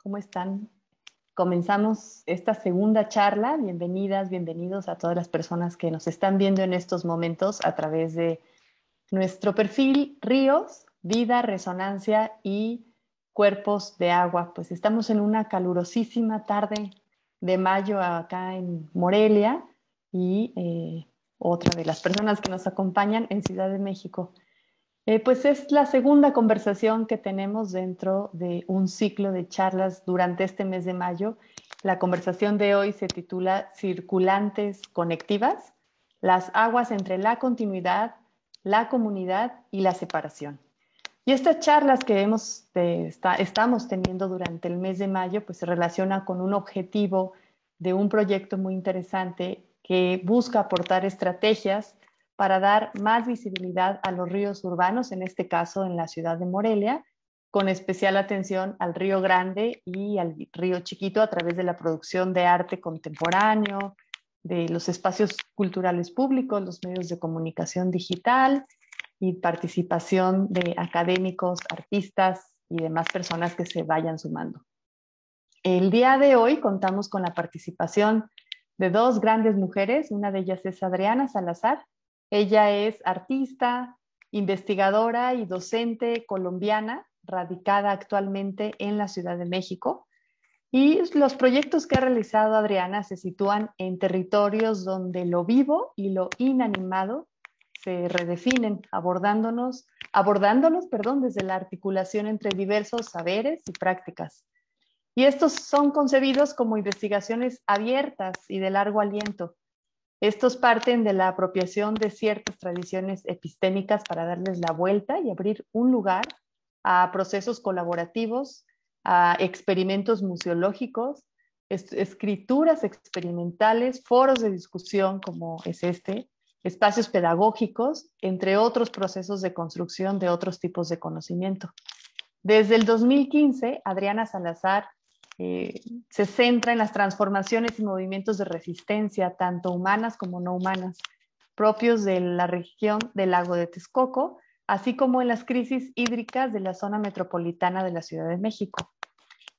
¿Cómo están? Comenzamos esta segunda charla. Bienvenidas, bienvenidos a todas las personas que nos están viendo en estos momentos a través de nuestro perfil Ríos, Vida, Resonancia y Cuerpos de Agua. Pues estamos en una calurosísima tarde de mayo acá en Morelia y otra de las personas que nos acompañan en Ciudad de México. Pues es la segunda conversación que tenemos dentro de un ciclo de charlas durante este mes de mayo. La conversación de hoy se titula Circulantes conectivas, las aguas entre la continuidad, la comunidad y la separación. Y estas charlas que estamos teniendo durante el mes de mayo, pues se relaciona con un objetivo de un proyecto muy interesante que busca aportar estrategias para dar más visibilidad a los ríos urbanos, en este caso en la ciudad de Morelia, con especial atención al Río Grande y al Río Chiquito a través de la producción de arte contemporáneo, de los espacios culturales públicos, los medios de comunicación digital y participación de académicos, artistas y demás personas que se vayan sumando. El día de hoy contamos con la participación de dos grandes mujeres. Una de ellas es Adriana Salazar. Ella es artista, investigadora y docente colombiana, radicada actualmente en la Ciudad de México. Y los proyectos que ha realizado Adriana se sitúan en territorios donde lo vivo y lo inanimado se redefinen, abordándolos, desde la articulación entre diversos saberes y prácticas. Y estos son concebidos como investigaciones abiertas y de largo aliento. Estos parten de la apropiación de ciertas tradiciones epistémicas para darles la vuelta y abrir un lugar a procesos colaborativos, a experimentos museológicos, escrituras experimentales, foros de discusión como es este, espacios pedagógicos, entre otros procesos de construcción de otros tipos de conocimiento. Desde el 2015, Adriana Salazar se centra en las transformaciones y movimientos de resistencia, tanto humanas como no humanas, propios de la región del lago de Texcoco, así como en las crisis hídricas de la zona metropolitana de la Ciudad de México.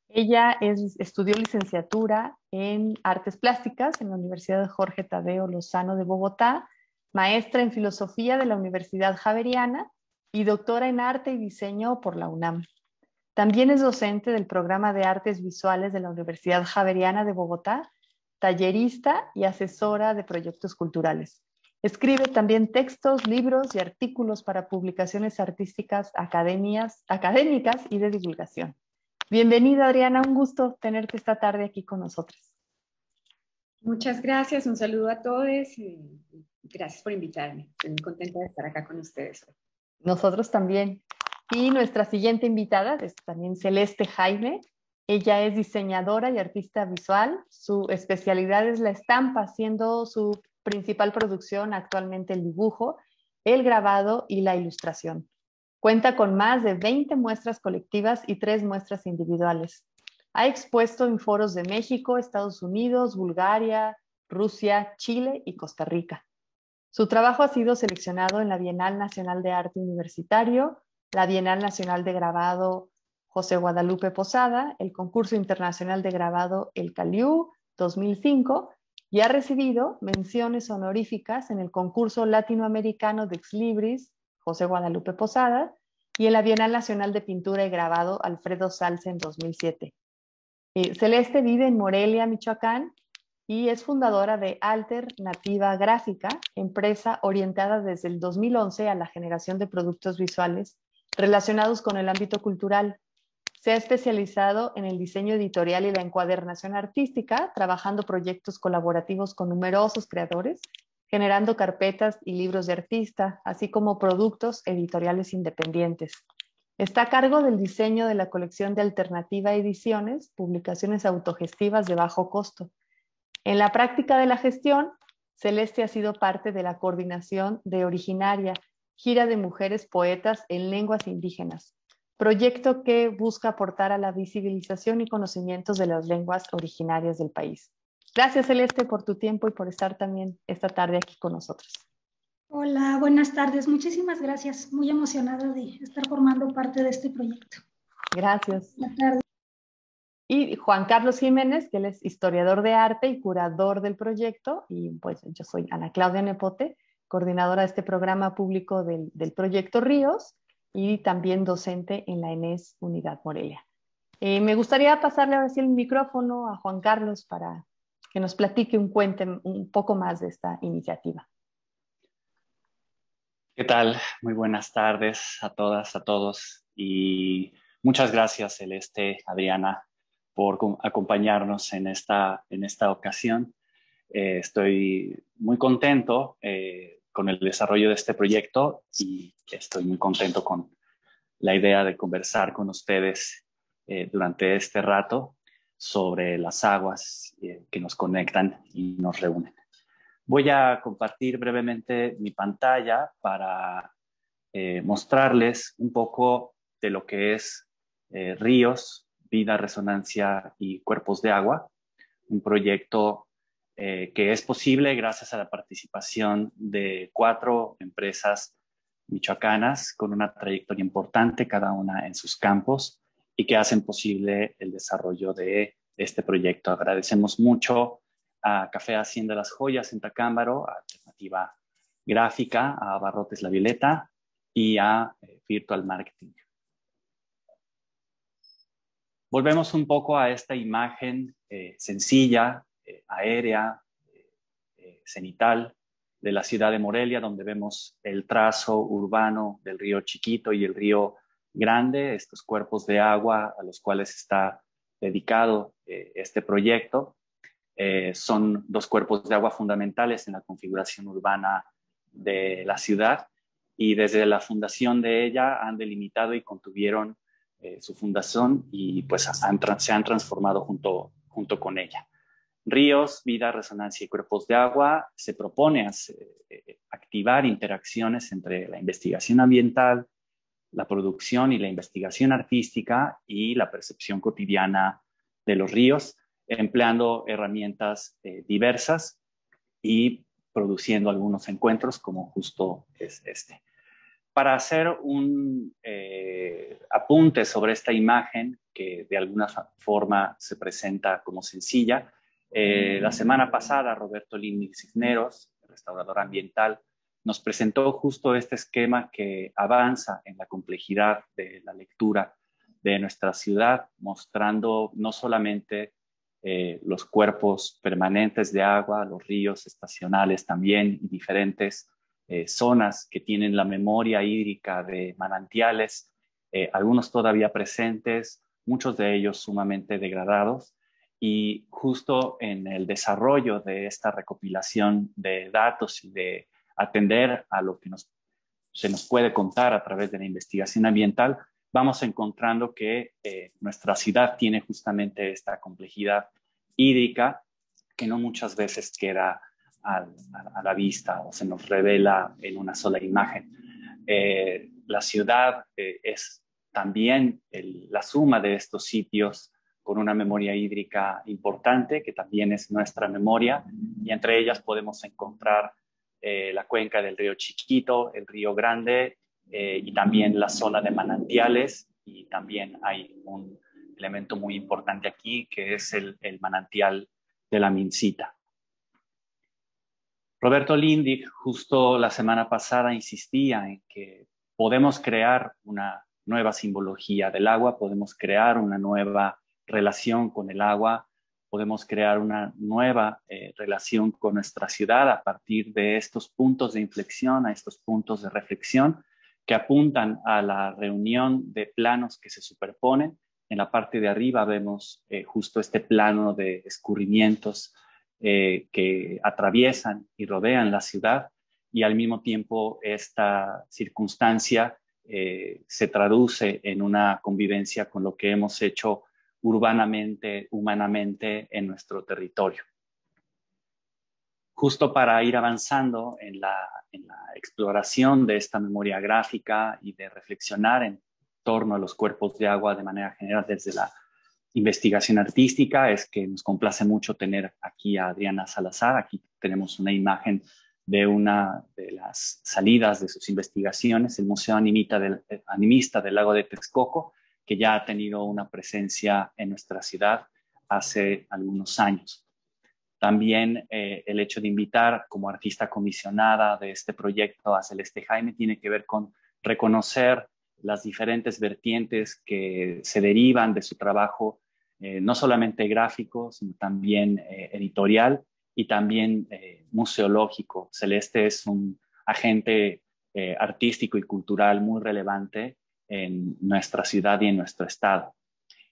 Ella estudió licenciatura en Artes Plásticas en la Universidad Jorge Tadeo Lozano de Bogotá, maestra en Filosofía de la Universidad Javeriana y doctora en Arte y Diseño por la UNAM. También es docente del programa de Artes Visuales de la Universidad Javeriana de Bogotá, tallerista y asesora de proyectos culturales. Escribe también textos, libros y artículos para publicaciones artísticas académicas y de divulgación. Bienvenida, Adriana, un gusto tenerte esta tarde aquí con nosotros. Muchas gracias, un saludo a todos y gracias por invitarme. Estoy muy contenta de estar acá con ustedes hoy. Nosotros también. Y nuestra siguiente invitada es también Celeste Jaime. Ella es diseñadora y artista visual. Su especialidad es la estampa, siendo su principal producción actualmente el dibujo, el grabado y la ilustración. Cuenta con más de 20 muestras colectivas y 3 muestras individuales. Ha expuesto en foros de México, Estados Unidos, Bulgaria, Rusia, Chile y Costa Rica. Su trabajo ha sido seleccionado en la Bienal Nacional de Arte Universitario, la Bienal Nacional de Grabado José Guadalupe Posada, el Concurso Internacional de Grabado El Caliú 2005 y ha recibido menciones honoríficas en el Concurso Latinoamericano de Ex Libris José Guadalupe Posada y en la Bienal Nacional de Pintura y Grabado Alfredo Salce en 2007. Celeste vive en Morelia, Michoacán, y es fundadora de Alternativa Gráfica, empresa orientada desde el 2011 a la generación de productos visuales relacionados con el ámbito cultural. Se ha especializado en el diseño editorial y la encuadernación artística, trabajando proyectos colaborativos con numerosos creadores, generando carpetas y libros de artista, así como productos editoriales independientes. Está a cargo del diseño de la colección de Alternativa Ediciones, publicaciones autogestivas de bajo costo. En la práctica de la gestión, Celeste ha sido parte de la coordinación de Originaria, gira de mujeres poetas en lenguas indígenas, proyecto que busca aportar a la visibilización y conocimientos de las lenguas originarias del país. Gracias, Celeste, por tu tiempo y por estar también esta tarde aquí con nosotros. Hola, buenas tardes. Muchísimas gracias. Muy emocionada de estar formando parte de este proyecto. Gracias. Buenas tardes. y Juan Carlos Jiménez, que él es historiador de arte y curador del proyecto, y pues yo soy Ana Claudia Nepote, coordinadora de este programa público del proyecto Ríos y también docente en la ENES Unidad Morelia. Me gustaría pasarle ahora sí el micrófono a Juan Carlos para que nos platique cuente un poco más de esta iniciativa. ¿Qué tal? Muy buenas tardes a todas, a todos, y muchas gracias, Celeste, Adriana, por acompañarnos en esta ocasión. Estoy muy contento con el desarrollo de este proyecto y estoy muy contento con la idea de conversar con ustedes durante este rato sobre las aguas que nos conectan y nos reúnen. Voy a compartir brevemente mi pantalla para mostrarles un poco de lo que es Ríos, Vida, Resonancia y Cuerpos de Agua, un proyecto que es posible gracias a la participación de 4 empresas michoacanas con una trayectoria importante, cada una en sus campos, y que hacen posible el desarrollo de este proyecto. Agradecemos mucho a Café Hacienda Las Joyas en Tacámbaro, a Alternativa Gráfica, a Abarrotes La Violeta y a Virtual Marketing. Volvemos un poco a esta imagen sencilla, aérea, cenital, de la ciudad de Morelia, donde vemos el trazo urbano del río Chiquito y el río Grande, estos cuerpos de agua a los cuales está dedicado este proyecto. Son 2 cuerpos de agua fundamentales en la configuración urbana de la ciudad, y desde la fundación de ella han delimitado y contuvieron su fundación y pues se han transformado junto con ella. Ríos, Vida, Resonancia y Cuerpos de Agua se propone activar interacciones entre la investigación ambiental, la producción y la investigación artística y la percepción cotidiana de los ríos, empleando herramientas diversas y produciendo algunos encuentros como justo es este. Para hacer un apunte sobre esta imagen que de alguna forma se presenta como sencilla, la semana pasada Roberto Lini Cisneros, restaurador ambiental, nos presentó justo este esquema que avanza en la complejidad de la lectura de nuestra ciudad, mostrando no solamente los cuerpos permanentes de agua, los ríos estacionales también y diferentes zonas que tienen la memoria hídrica de manantiales, algunos todavía presentes, muchos de ellos sumamente degradados. Y justo en el desarrollo de esta recopilación de datos y de atender a lo que se nos puede contar a través de la investigación ambiental, vamos encontrando que nuestra ciudad tiene justamente esta complejidad hídrica que no muchas veces queda a la vista o se nos revela en una sola imagen. La ciudad es también la suma de estos sitios con una memoria hídrica importante, que también es nuestra memoria, y entre ellas podemos encontrar la cuenca del río Chiquito, el río Grande, y también la zona de manantiales, y también hay un elemento muy importante aquí, que es el manantial de la Mincita. Roberto Lindig justo la semana pasada insistía en que podemos crear una nueva simbología del agua, podemos crear una nueva relación con el agua, podemos crear una nueva relación con nuestra ciudad a partir de estos puntos de inflexión, a estos puntos de reflexión que apuntan a la reunión de planos que se superponen. En la parte de arriba vemos justo este plano de escurrimientos que atraviesan y rodean la ciudad, y al mismo tiempo esta circunstancia se traduce en una convivencia con lo que hemos hecho urbanamente, humanamente en nuestro territorio. Justo para ir avanzando en la exploración de esta memoria gráfica y de reflexionar en torno a los cuerpos de agua de manera general desde la investigación artística, es que nos complace mucho tener aquí a Adriana Salazar. Aquí tenemos una imagen de una de las salidas de sus investigaciones, el Museo Animista del Lago de Texcoco, que ya ha tenido una presencia en nuestra ciudad hace algunos años. También el hecho de invitar como artista comisionada de este proyecto a Celeste Jaime tiene que ver con reconocer las diferentes vertientes que se derivan de su trabajo, no solamente gráfico, sino también editorial y también museológico. Celeste es un agente artístico y cultural muy relevante en nuestra ciudad y en nuestro estado.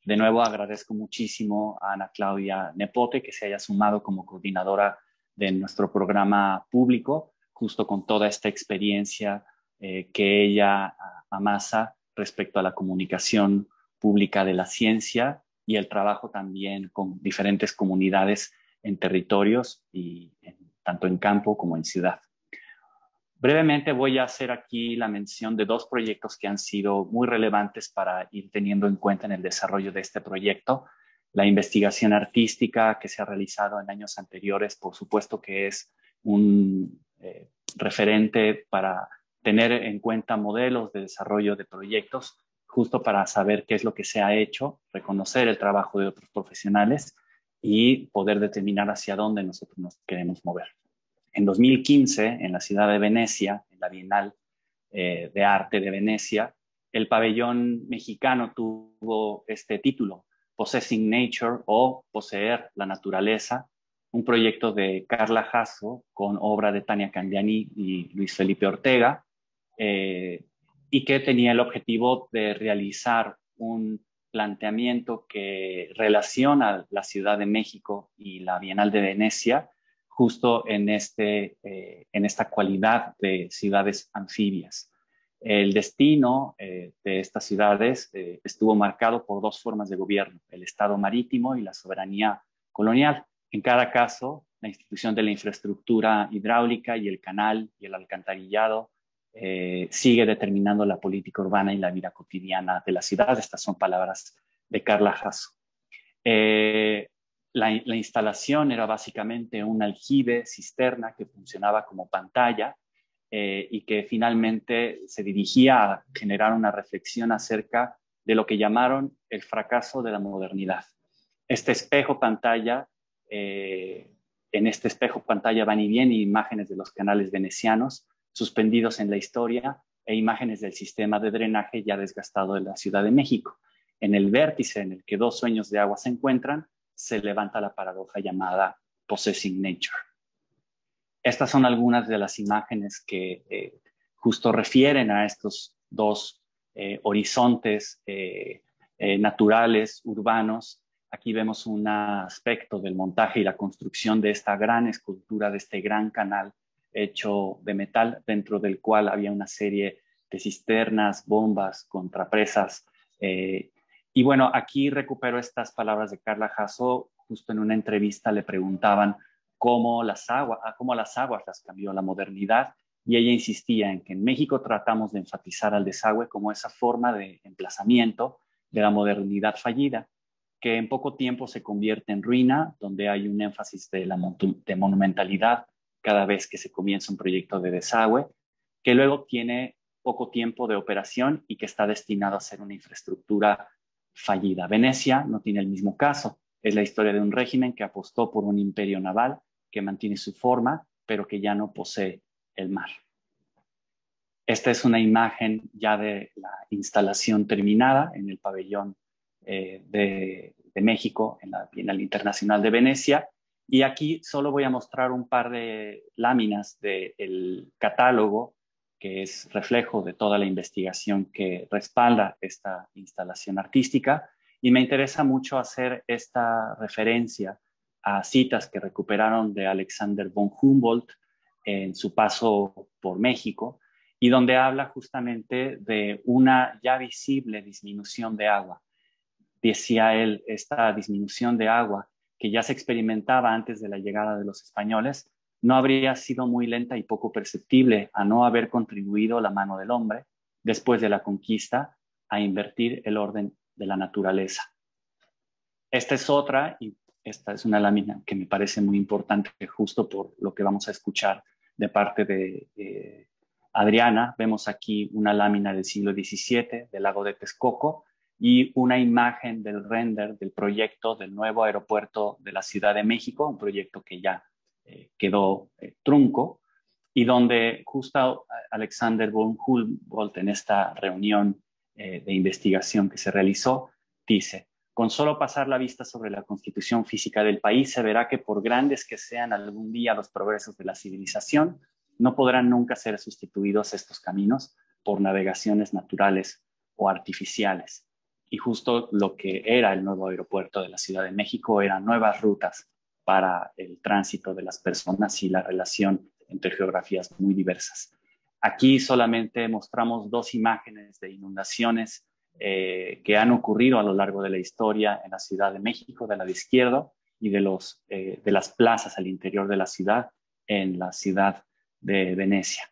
De nuevo, agradezco muchísimo a Ana Claudia Nepote que se haya sumado como coordinadora de nuestro programa público, justo con toda esta experiencia que ella amasa respecto a la comunicación pública de la ciencia y el trabajo también con diferentes comunidades en territorios, tanto en campo como en ciudad. Brevemente voy a hacer aquí la mención de dos proyectos que han sido muy relevantes para ir teniendo en cuenta en el desarrollo de este proyecto. La investigación artística que se ha realizado en años anteriores, por supuesto que es un referente para tener en cuenta modelos de desarrollo de proyectos, justo para saber qué es lo que se ha hecho, reconocer el trabajo de otros profesionales y poder determinar hacia dónde nosotros nos queremos mover. En 2015, en la ciudad de Venecia, en la Bienal de Arte de Venecia, el pabellón mexicano tuvo este título, Possessing Nature o Poseer la Naturaleza, un proyecto de Carla Jasso con obra de Tania Candiani y Luis Felipe Ortega, y que tenía el objetivo de realizar un planteamiento que relaciona la Ciudad de México y la Bienal de Venecia justo en esta cualidad de ciudades anfibias. El destino de estas ciudades estuvo marcado por dos formas de gobierno, el Estado marítimo y la soberanía colonial. En cada caso, la institución de la infraestructura hidráulica y el canal y el alcantarillado sigue determinando la política urbana y la vida cotidiana de la ciudad. Estas son palabras de Carla Jasso. La instalación era básicamente un aljibe cisterna que funcionaba como pantalla y que finalmente se dirigía a generar una reflexión acerca de lo que llamaron el fracaso de la modernidad. Este espejo pantalla, en este espejo pantalla van y vienen imágenes de los canales venecianos suspendidos en la historia e imágenes del sistema de drenaje ya desgastado de la Ciudad de México. En el vértice en el que dos sueños de agua se encuentran, se levanta la paradoja llamada Possessing Nature. Estas son algunas de las imágenes que justo refieren a estos dos horizontes naturales, urbanos. Aquí vemos un aspecto del montaje y la construcción de esta gran escultura, de este gran canal hecho de metal, dentro del cual había una serie de cisternas, bombas, contrapresas. Y bueno, aquí recupero estas palabras de Carla Jasso. Justo en una entrevista le preguntaban cómo las aguas las cambió la modernidad, y ella insistía en que en México tratamos de enfatizar al desagüe como esa forma de emplazamiento de la modernidad fallida, que en poco tiempo se convierte en ruina, donde hay un énfasis de monumentalidad cada vez que se comienza un proyecto de desagüe, que luego tiene poco tiempo de operación y que está destinado a ser una infraestructura fallida. Venecia no tiene el mismo caso. Es la historia de un régimen que apostó por un imperio naval que mantiene su forma, pero que ya no posee el mar. Esta es una imagen ya de la instalación terminada en el pabellón de México, en la Bienal Internacional de Venecia. Y aquí solo voy a mostrar un par de láminas del catálogo, que es reflejo de toda la investigación que respalda esta instalación artística. Y me interesa mucho hacer esta referencia a citas que recuperaron de Alexander von Humboldt en su paso por México, y donde habla justamente de una ya visible disminución de agua. Decía él, esta disminución de agua que ya se experimentaba antes de la llegada de los españoles, no habría sido muy lenta y poco perceptible a no haber contribuido la mano del hombre, después de la conquista, a invertir el orden de la naturaleza. Esta es otra, y esta es una lámina que me parece muy importante justo por lo que vamos a escuchar de parte de Adriana. Vemos aquí una lámina del siglo XVII del lago de Texcoco, y una imagen del render del proyecto del nuevo aeropuerto de la Ciudad de México, un proyecto que ya quedó trunco, y donde justo Alexander von Humboldt en esta reunión de investigación que se realizó, dice: con solo pasar la vista sobre la constitución física del país, se verá que por grandes que sean algún día los progresos de la civilización, no podrán nunca ser sustituidos estos caminos por navegaciones naturales o artificiales. Y justo lo que era el nuevo aeropuerto de la Ciudad de México eran nuevas rutas para el tránsito de las personas y la relación entre geografías muy diversas. Aquí solamente mostramos dos imágenes de inundaciones que han ocurrido a lo largo de la historia en la Ciudad de México, de la de izquierda, y de las plazas al interior de la ciudad, en la ciudad de Venecia.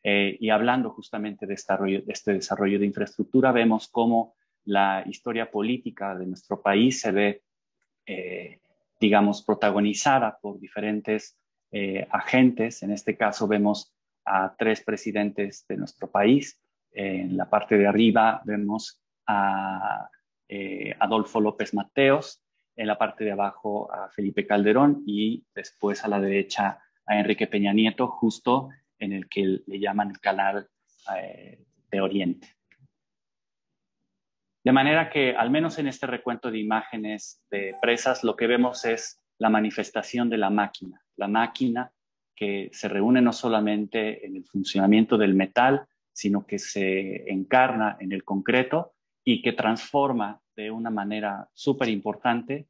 Y hablando justamente de este desarrollo de infraestructura, vemos cómo la historia política de nuestro país se ve, digamos, protagonizada por diferentes agentes. En este caso vemos a 3 presidentes de nuestro país. En la parte de arriba vemos a Adolfo López Mateos, en la parte de abajo a Felipe Calderón y después a la derecha a Enrique Peña Nieto, justo en el que le llaman el Canal de Oriente. De manera que, al menos en este recuento de imágenes de presas, lo que vemos es la manifestación de la máquina que se reúne no solamente en el funcionamiento del metal, sino que se encarna en el concreto y que transforma de una manera súper importante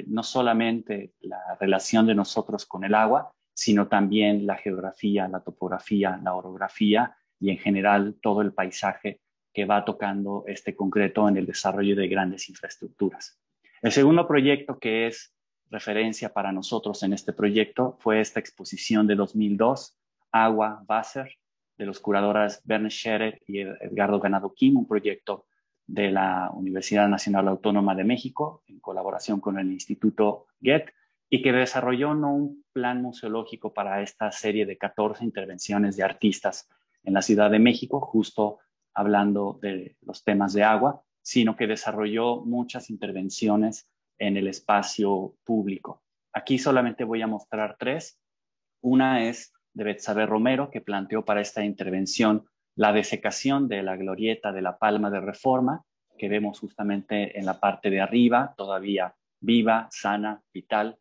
no solamente la relación de nosotros con el agua, sino también la geografía, la topografía, la orografía y en general todo el paisaje que va tocando este concreto en el desarrollo de grandes infraestructuras. El segundo proyecto que es referencia para nosotros en este proyecto fue esta exposición de 2002, Agua, Wasser, de los curadores Bernd Scherer y Edgardo Ganado Kim, un proyecto de la Universidad Nacional Autónoma de México en colaboración con el Instituto Goethe, y que desarrolló no un plan museológico para esta serie de 14 intervenciones de artistas en la Ciudad de México, justo hablando de los temas de agua, sino que desarrolló muchas intervenciones en el espacio público. Aquí solamente voy a mostrar 3. Una es de Betsabe Romero, que planteó para esta intervención la desecación de la glorieta de la Palma de Reforma, que vemos justamente en la parte de arriba, todavía viva, sana, vital,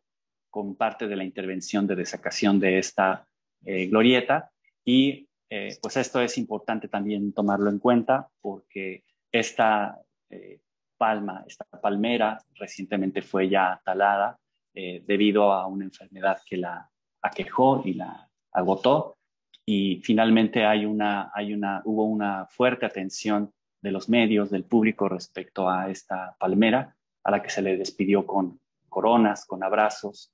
con parte de la intervención de desecación de esta glorieta. Y pues esto es importante también tomarlo en cuenta porque esta palmera recientemente fue ya talada debido a una enfermedad que la aquejó y la agotó, y finalmente hubo una fuerte atención de los medios, del público respecto a esta palmera, a la que se le despidió con coronas, con abrazos,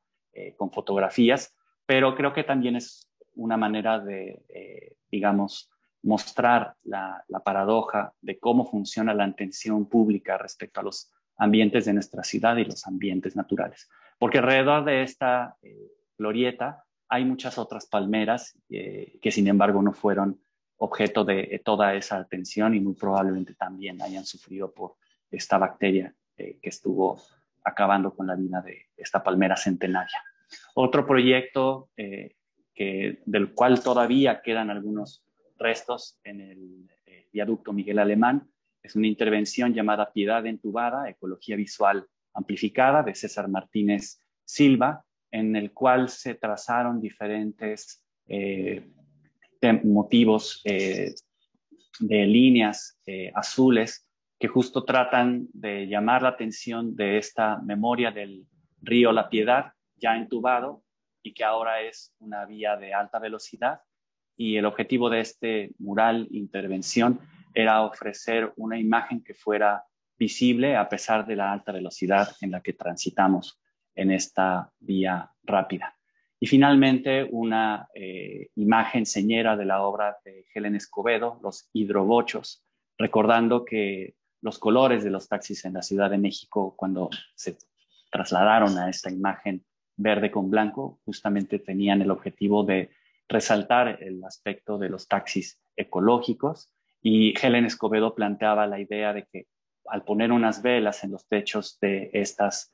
con fotografías, pero creo que también es una manera de, digamos, mostrar la paradoja de cómo funciona la atención pública respecto a los ambientes de nuestra ciudad y los ambientes naturales. Porque alrededor de esta glorieta hay muchas otras palmeras que sin embargo no fueron objeto de toda esa atención y muy probablemente también hayan sufrido por esta bacteria que estuvo acabando con la vida de esta palmera centenaria. Otro proyecto del cual todavía quedan algunos restos en el viaducto Miguel Alemán es una intervención llamada Piedad Entubada, Ecología Visual Amplificada, de César Martínez Silva, en el cual se trazaron diferentes motivos de líneas azules que justo tratan de llamar la atención de esta memoria del río La Piedad, ya entubado, y que ahora es una vía de alta velocidad. Y el objetivo de este mural intervención era ofrecer una imagen que fuera visible a pesar de la alta velocidad en la que transitamos en esta vía rápida. Y finalmente una imagen señera de la obra de Helen Escobedo, Los hidrobochos, recordando que los colores de los taxis en la Ciudad de México, cuando se trasladaron a esta imagen verde con blanco, justamente tenían el objetivo de resaltar el aspecto de los taxis ecológicos, y Helen Escobedo planteaba la idea de que al poner unas velas en los techos de estos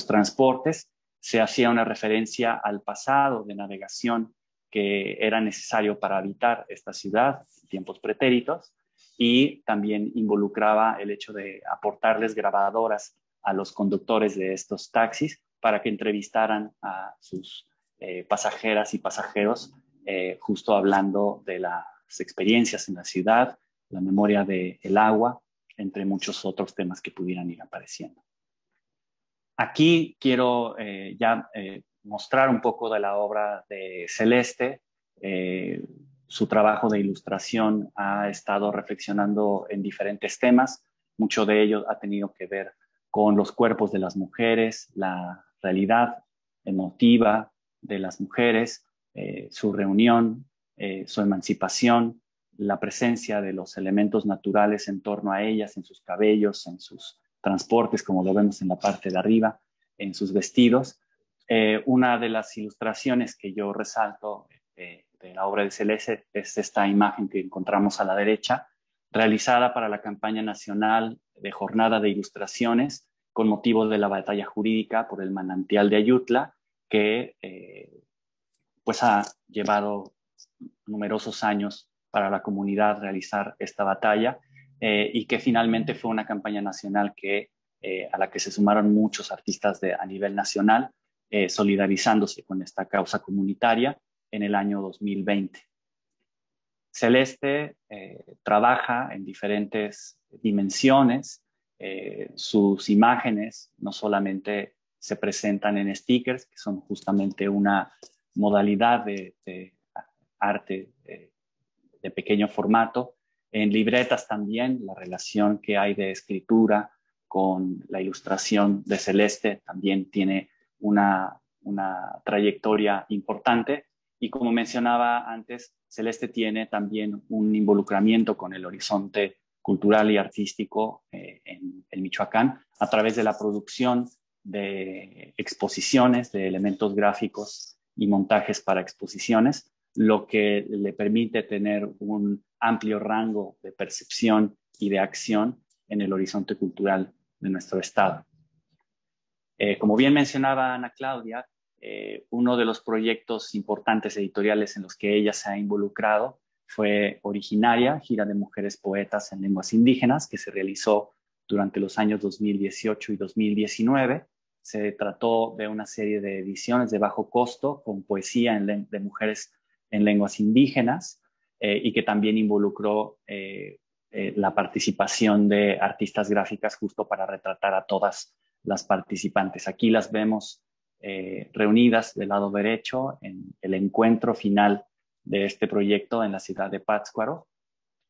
transportes, se hacía una referencia al pasado de navegación que era necesario para habitar esta ciudad en tiempos pretéritos, y también involucraba el hecho de aportarles grabadoras a los conductores de estos taxis para que entrevistaran a sus pasajeras y pasajeros, justo hablando de las experiencias en la ciudad, la memoria del agua, entre muchos otros temas que pudieran ir apareciendo. Aquí quiero mostrar un poco de la obra de Celeste. Su trabajo de ilustración ha estado reflexionando en diferentes temas. Mucho de ello ha tenido que ver con los cuerpos de las mujeres, la realidad emotiva de las mujeres, su reunión, su emancipación, la presencia de los elementos naturales en torno a ellas, en sus cabellos, en sus transportes, como lo vemos en la parte de arriba, en sus vestidos. Una de las ilustraciones que yo resalto de la obra de Celeste es esta imagen que encontramos a la derecha, realizada para la campaña nacional de Jornada de Ilustraciones con motivo de la batalla jurídica por el manantial de Ayutla, que pues ha llevado numerosos años para la comunidad realizar esta batalla, y que finalmente fue una campaña nacional a la que se sumaron muchos artistas a nivel nacional, solidarizándose con esta causa comunitaria en el año 2020. Celeste trabaja en diferentes dimensiones. Sus imágenes no solamente se presentan en stickers, que son justamente una modalidad de arte de pequeño formato, en libretas también. La relación que hay de escritura con la ilustración de Celeste también tiene una trayectoria importante, y como mencionaba antes, Celeste tiene también un involucramiento con el horizonte cultural y artístico en Michoacán a través de la producción de exposiciones, de elementos gráficos y montajes para exposiciones, lo que le permite tener un amplio rango de percepción y de acción en el horizonte cultural de nuestro estado. Como bien mencionaba Ana Claudia, uno de los proyectos importantes editoriales en los que ella se ha involucrado fue Originaria, Gira de Mujeres Poetas en Lenguas Indígenas, que se realizó durante los años 2018 y 2019. Se trató de una serie de ediciones de bajo costo con poesía de mujeres en lenguas indígenas, y que también involucró la participación de artistas gráficas justo para retratar a todas las participantes. Aquí las vemos reunidas del lado derecho en el encuentro final de este proyecto en la ciudad de Pátzcuaro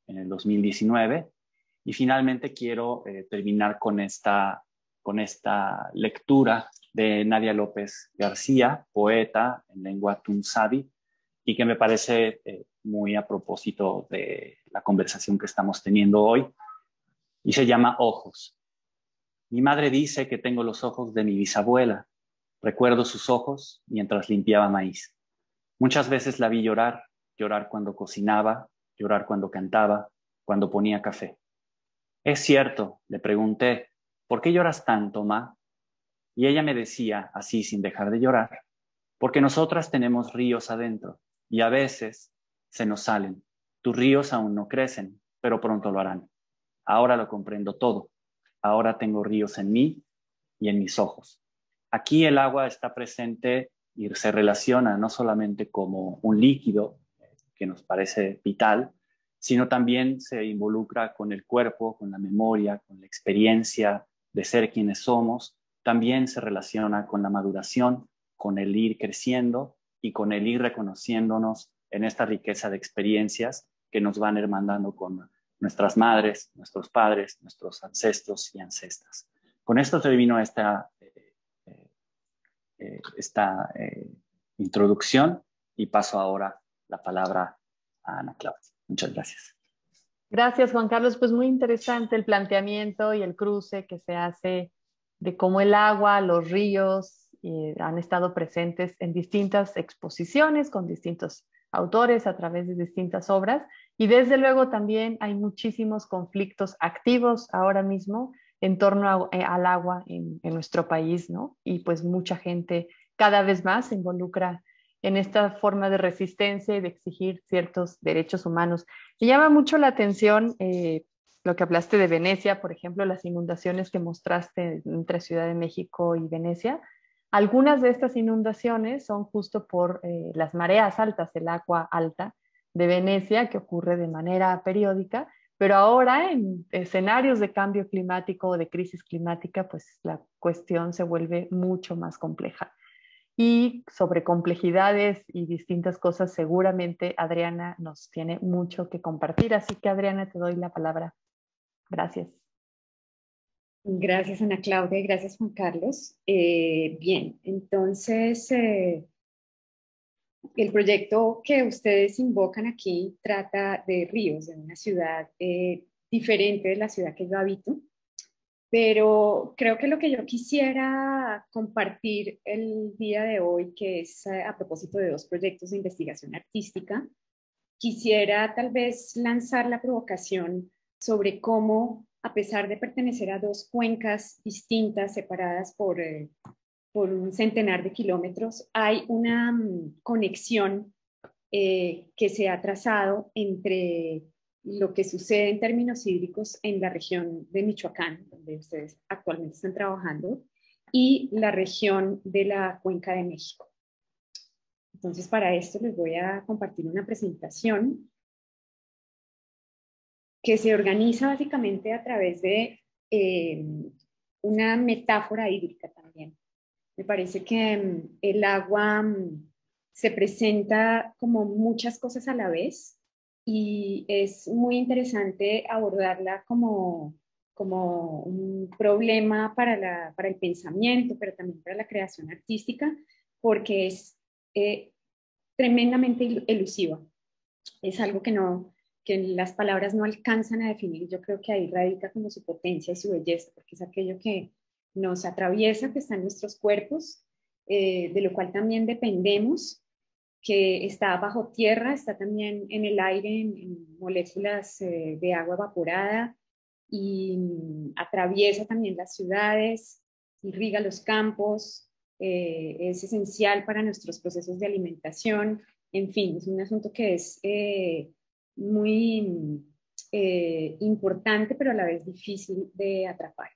en el 2019. Y finalmente quiero terminar con esta lectura de Nadia López García, poeta en lengua tunzavi, y que me parece muy a propósito de la conversación que estamos teniendo hoy, y se llama Ojos. Mi madre dice que tengo los ojos de mi bisabuela. Recuerdo sus ojos mientras limpiaba maíz. Muchas veces la vi llorar cuando cocinaba, llorar cuando cantaba, cuando ponía café. ¿Es cierto?, le pregunté, ¿por qué lloras tanto, ma? Y ella me decía, así sin dejar de llorar, porque nosotras tenemos ríos adentro y a veces se nos salen. Tus ríos aún no crecen, pero pronto lo harán. Ahora lo comprendo todo. Ahora tengo ríos en mí y en mis ojos. Aquí el agua está presente y se relaciona no solamente como un líquido que nos parece vital, sino también se involucra con el cuerpo, con la memoria, con la experiencia de ser quienes somos. También se relaciona con la maduración, con el ir creciendo y con el ir reconociéndonos en esta riqueza de experiencias que nos van hermandando con nuestras madres, nuestros padres, nuestros ancestros y ancestras. Con esto termino esta introducción y paso ahora la palabra a Ana Claudia. Muchas gracias. Gracias, Juan Carlos. Pues muy interesante el planteamiento y el cruce que se hace de cómo el agua, los ríos han estado presentes en distintas exposiciones con distintos autores a través de distintas obras. Y desde luego también hay muchísimos conflictos activos ahora mismo en torno al agua en nuestro país, ¿no? Y pues mucha gente cada vez más se involucra en esta forma de resistencia y de exigir ciertos derechos humanos. Me llama mucho la atención lo que hablaste de Venecia, por ejemplo, las inundaciones que mostraste entre Ciudad de México y Venecia. Algunas de estas inundaciones son justo por las mareas altas, el agua alta de Venecia, que ocurre de manera periódica, pero ahora en escenarios de cambio climático o de crisis climática, pues la cuestión se vuelve mucho más compleja. Y sobre complejidades y distintas cosas, seguramente Adriana nos tiene mucho que compartir. Así que Adriana, te doy la palabra. Gracias. Gracias, Ana Claudia, y gracias, Juan Carlos. Bien, entonces el proyecto que ustedes invocan aquí trata de Ríos, de una ciudad diferente de la ciudad que yo habito, pero creo que lo que yo quisiera compartir el día de hoy, que es a propósito de dos proyectos de investigación artística, quisiera tal vez lanzar la provocación sobre cómo, a pesar de pertenecer a dos cuencas distintas, separadas por un centenar de kilómetros, hay una conexión que se ha trazado entre lo que sucede en términos hídricos en la región de Michoacán, donde ustedes actualmente están trabajando, y la región de la Cuenca de México. Entonces, para esto les voy a compartir una presentación que se organiza básicamente a través de una metáfora hídrica también. Me parece que el agua se presenta como muchas cosas a la vez y es muy interesante abordarla como un problema para el pensamiento, pero también para la creación artística, porque es tremendamente elusiva. Es algo que las palabras no alcanzan a definir. Yo creo que ahí radica como su potencia y su belleza, porque es aquello que nos atraviesa, que está en nuestros cuerpos, de lo cual también dependemos, que está bajo tierra, está también en el aire, en moléculas de agua evaporada, y atraviesa también las ciudades, irriga los campos, es esencial para nuestros procesos de alimentación. En fin, es un asunto que es muy importante, pero a la vez difícil de atrapar.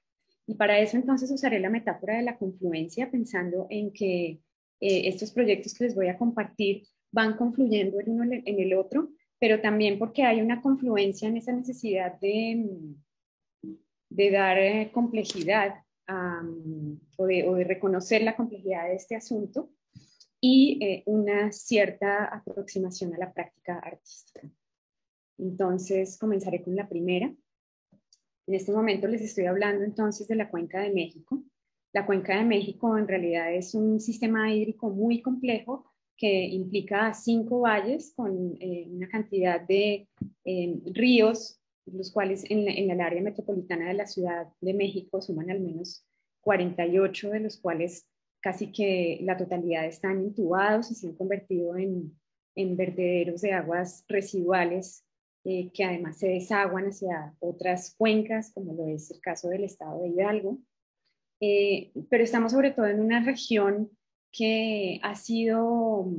Y para eso entonces usaré la metáfora de la confluencia, pensando en que estos proyectos que les voy a compartir van confluyendo el uno en el otro, pero también porque hay una confluencia en esa necesidad de dar complejidad o de reconocer la complejidad de este asunto y una cierta aproximación a la práctica artística. Entonces, comenzaré con la primera. En este momento les estoy hablando entonces de la Cuenca de México. La Cuenca de México en realidad es un sistema hídrico muy complejo que implica 5 valles con una cantidad de ríos, los cuales en el área metropolitana de la Ciudad de México suman al menos 48, de los cuales casi que la totalidad están intubados y se han convertido en vertederos de aguas residuales que además se desaguan hacia otras cuencas, como lo es el caso del estado de Hidalgo. Pero estamos sobre todo en una región que ha sido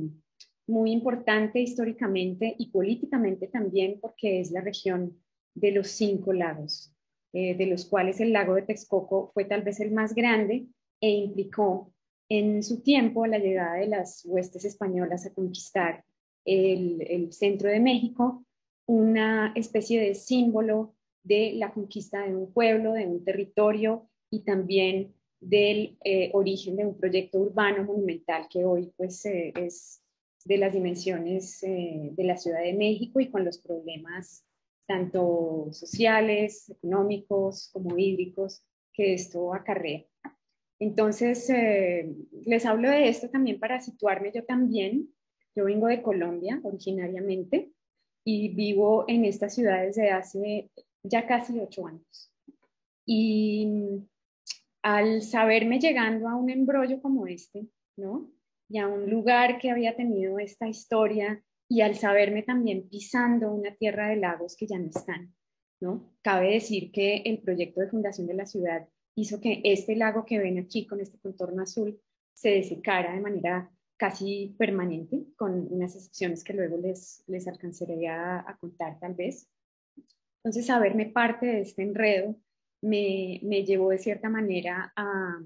muy importante históricamente y políticamente también, porque es la región de los 5 lagos, de los cuales el lago de Texcoco fue tal vez el más grande e implicó en su tiempo la llegada de las huestes españolas a conquistar el centro de México, una especie de símbolo de la conquista de un pueblo, de un territorio y también del origen de un proyecto urbano monumental que hoy pues es de las dimensiones de la Ciudad de México y con los problemas tanto sociales, económicos como hídricos que esto acarrea. Entonces, les hablo de esto también para situarme yo también. Yo vengo de Colombia originariamente y vivo en esta ciudad desde hace ya casi 8 años. Y al saberme llegando a un embrollo como este, ¿no? Y a un lugar que había tenido esta historia y al saberme también pisando una tierra de lagos que ya no están, ¿no? Cabe decir que el proyecto de fundación de la ciudad hizo que este lago que ven aquí con este contorno azul se desecara de manera casi permanente, con unas excepciones que luego les alcanzaré a contar tal vez. Entonces, saberme parte de este enredo me llevó de cierta manera a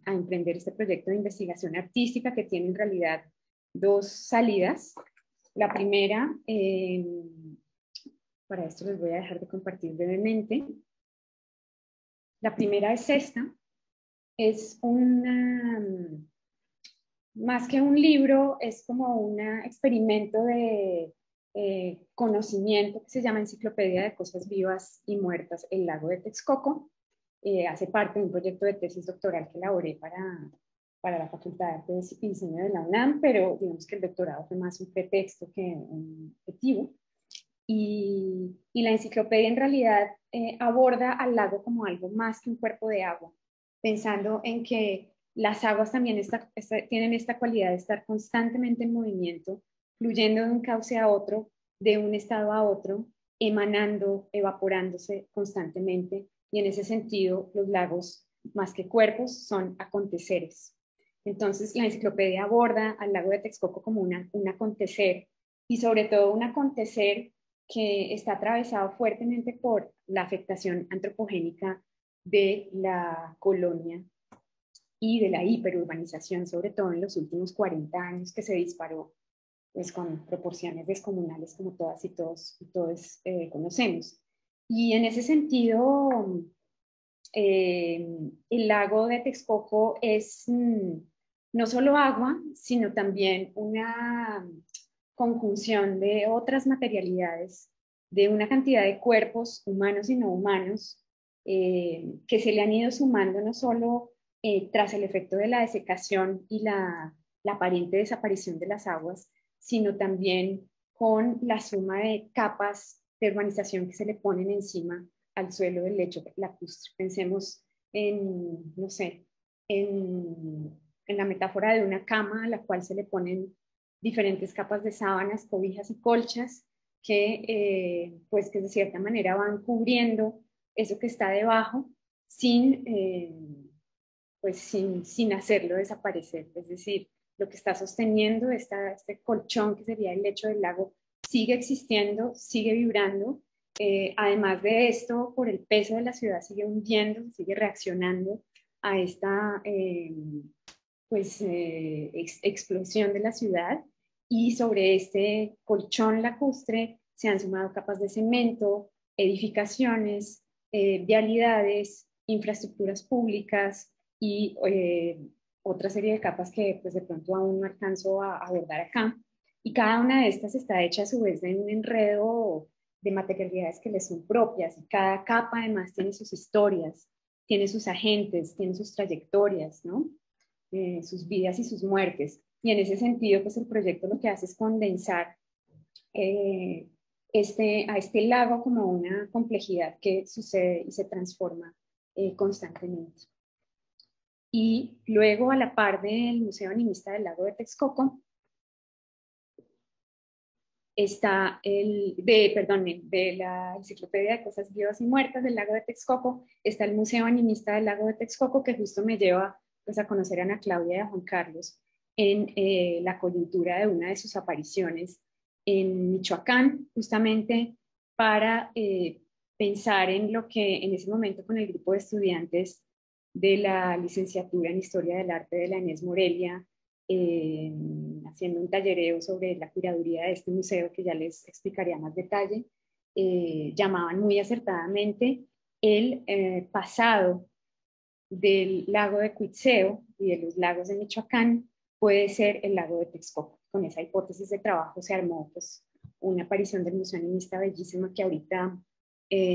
emprender este proyecto de investigación artística que tiene en realidad dos salidas. La primera, para esto les voy a dejar de compartir brevemente. La primera es esta. Es más que un libro, es como un experimento de conocimiento que se llama Enciclopedia de Cosas Vivas y Muertas, el lago de Texcoco. Hace parte de un proyecto de tesis doctoral que elaboré para la Facultad de Artes y Diseño de la UNAM, pero digamos que el doctorado fue más un pretexto que un objetivo. Y la enciclopedia en realidad aborda al lago como algo más que un cuerpo de agua, pensando en que las aguas también tienen esta cualidad de estar constantemente en movimiento, fluyendo de un cauce a otro, de un estado a otro, emanando, evaporándose constantemente. Y en ese sentido, los lagos, más que cuerpos, son aconteceres. Entonces, la enciclopedia aborda al lago de Texcoco como un acontecer, y sobre todo un acontecer que está atravesado fuertemente por la afectación antropogénica de la colonia y de la hiperurbanización, sobre todo en los últimos 40 años, que se disparó pues, con proporciones descomunales como todas y todos conocemos. Y en ese sentido, el lago de Texcoco es no solo agua, sino también una conjunción de otras materialidades, de una cantidad de cuerpos humanos y no humanos que se le han ido sumando no solo tras el efecto de la desecación y la aparente desaparición de las aguas, sino también con la suma de capas de urbanización que se le ponen encima al suelo del lecho lacustre. Pensemos en, no sé, en la metáfora de una cama a la cual se le ponen diferentes capas de sábanas, cobijas y colchas que, pues, que de cierta manera van cubriendo eso que está debajo sin, pues, sin hacerlo desaparecer. Es decir, lo que está sosteniendo este colchón que sería el lecho del lago sigue existiendo, sigue vibrando. Además de esto, por el peso de la ciudad sigue hundiendo, sigue reaccionando a esta explosión de la ciudad, y sobre este colchón lacustre se han sumado capas de cemento, edificaciones, vialidades, infraestructuras públicas y otra serie de capas que pues, de pronto aún no alcanzo a abordar acá. Y cada una de estas está hecha a su vez de un enredo de materialidades que les son propias, y cada capa además tiene sus historias, tiene sus agentes, tiene sus trayectorias, ¿no? Sus vidas y sus muertes. Y en ese sentido, pues el proyecto lo que hace es condensar a este lago como una complejidad que sucede y se transforma constantemente. Y luego, a la par del Museo Animista del Lago de Texcoco, está de la Enciclopedia de Cosas Vivas y Muertas del Lago de Texcoco, está el Museo Animista del Lago de Texcoco, que justo me lleva pues, a conocer a Ana Claudia y a Juan Carlos en la coyuntura de una de sus apariciones en Michoacán, justamente para pensar en lo que en ese momento con el grupo de estudiantes de la licenciatura en Historia del Arte de la ENES Morelia, haciendo un tallereo sobre la curaduría de este museo, que ya les explicaría más detalle, llamaban muy acertadamente el pasado del lago de Cuitzeo y de los lagos de Michoacán puede ser el lago de Texcoco. Con esa hipótesis de trabajo se armó pues, una aparición del Museo Animista bellísima que ahorita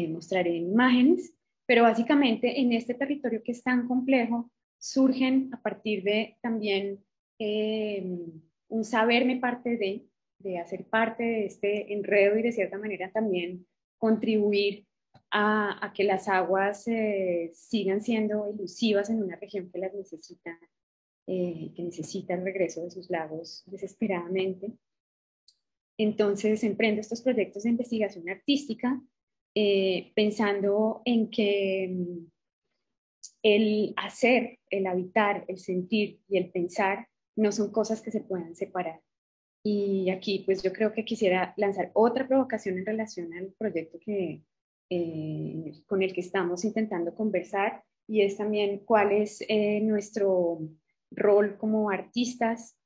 mostraré en imágenes, pero básicamente en este territorio que es tan complejo surgen a partir de también un saberme parte de hacer parte de este enredo y de cierta manera también contribuir a que las aguas sigan siendo elusivas en una región que las necesita, que necesita el regreso de sus lagos desesperadamente. Entonces emprendo estos proyectos de investigación artística pensando en que el hacer, el habitar, el sentir y el pensar no son cosas que se puedan separar. Y aquí pues yo creo que quisiera lanzar otra provocación en relación al proyecto con el que estamos intentando conversar, y es también cuál es nuestro rol como artistas,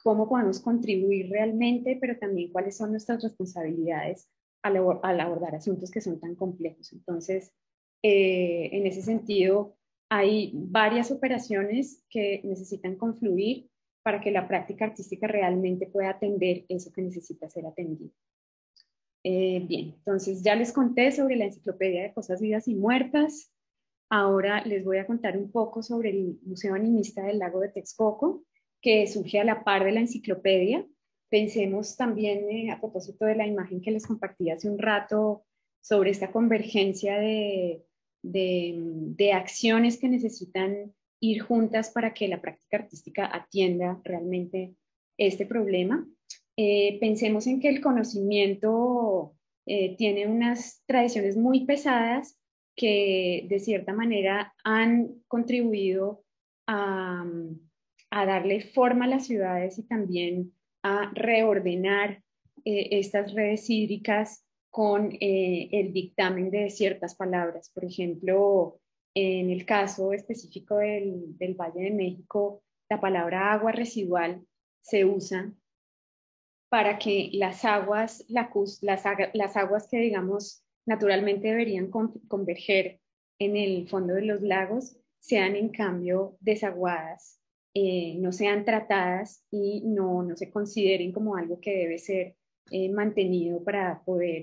cómo podemos contribuir realmente, pero también cuáles son nuestras responsabilidades al abordar asuntos que son tan complejos. Entonces, en ese sentido, hay varias operaciones que necesitan confluir para que la práctica artística realmente pueda atender eso que necesita ser atendido. Bien, entonces ya les conté sobre la Enciclopedia de Cosas Vivas y Muertas. Ahora les voy a contar un poco sobre el Museo Animista del Lago de Texcoco, que surge a la par de la enciclopedia. Pensemos también, a propósito de la imagen que les compartí hace un rato, sobre esta convergencia de acciones que necesitan ir juntas para que la práctica artística atienda realmente este problema. Pensemos en que el conocimiento tiene unas tradiciones muy pesadas que de cierta manera han contribuido a darle forma a las ciudades y también a reordenar estas redes hídricas con el dictamen de ciertas palabras. Por ejemplo, en el caso específico del Valle de México, la palabra agua residual se usa para que las aguas que, digamos, naturalmente deberían converger en el fondo de los lagos, sean en cambio desaguadas, no sean tratadas y no se consideren como algo que debe ser mantenido para poder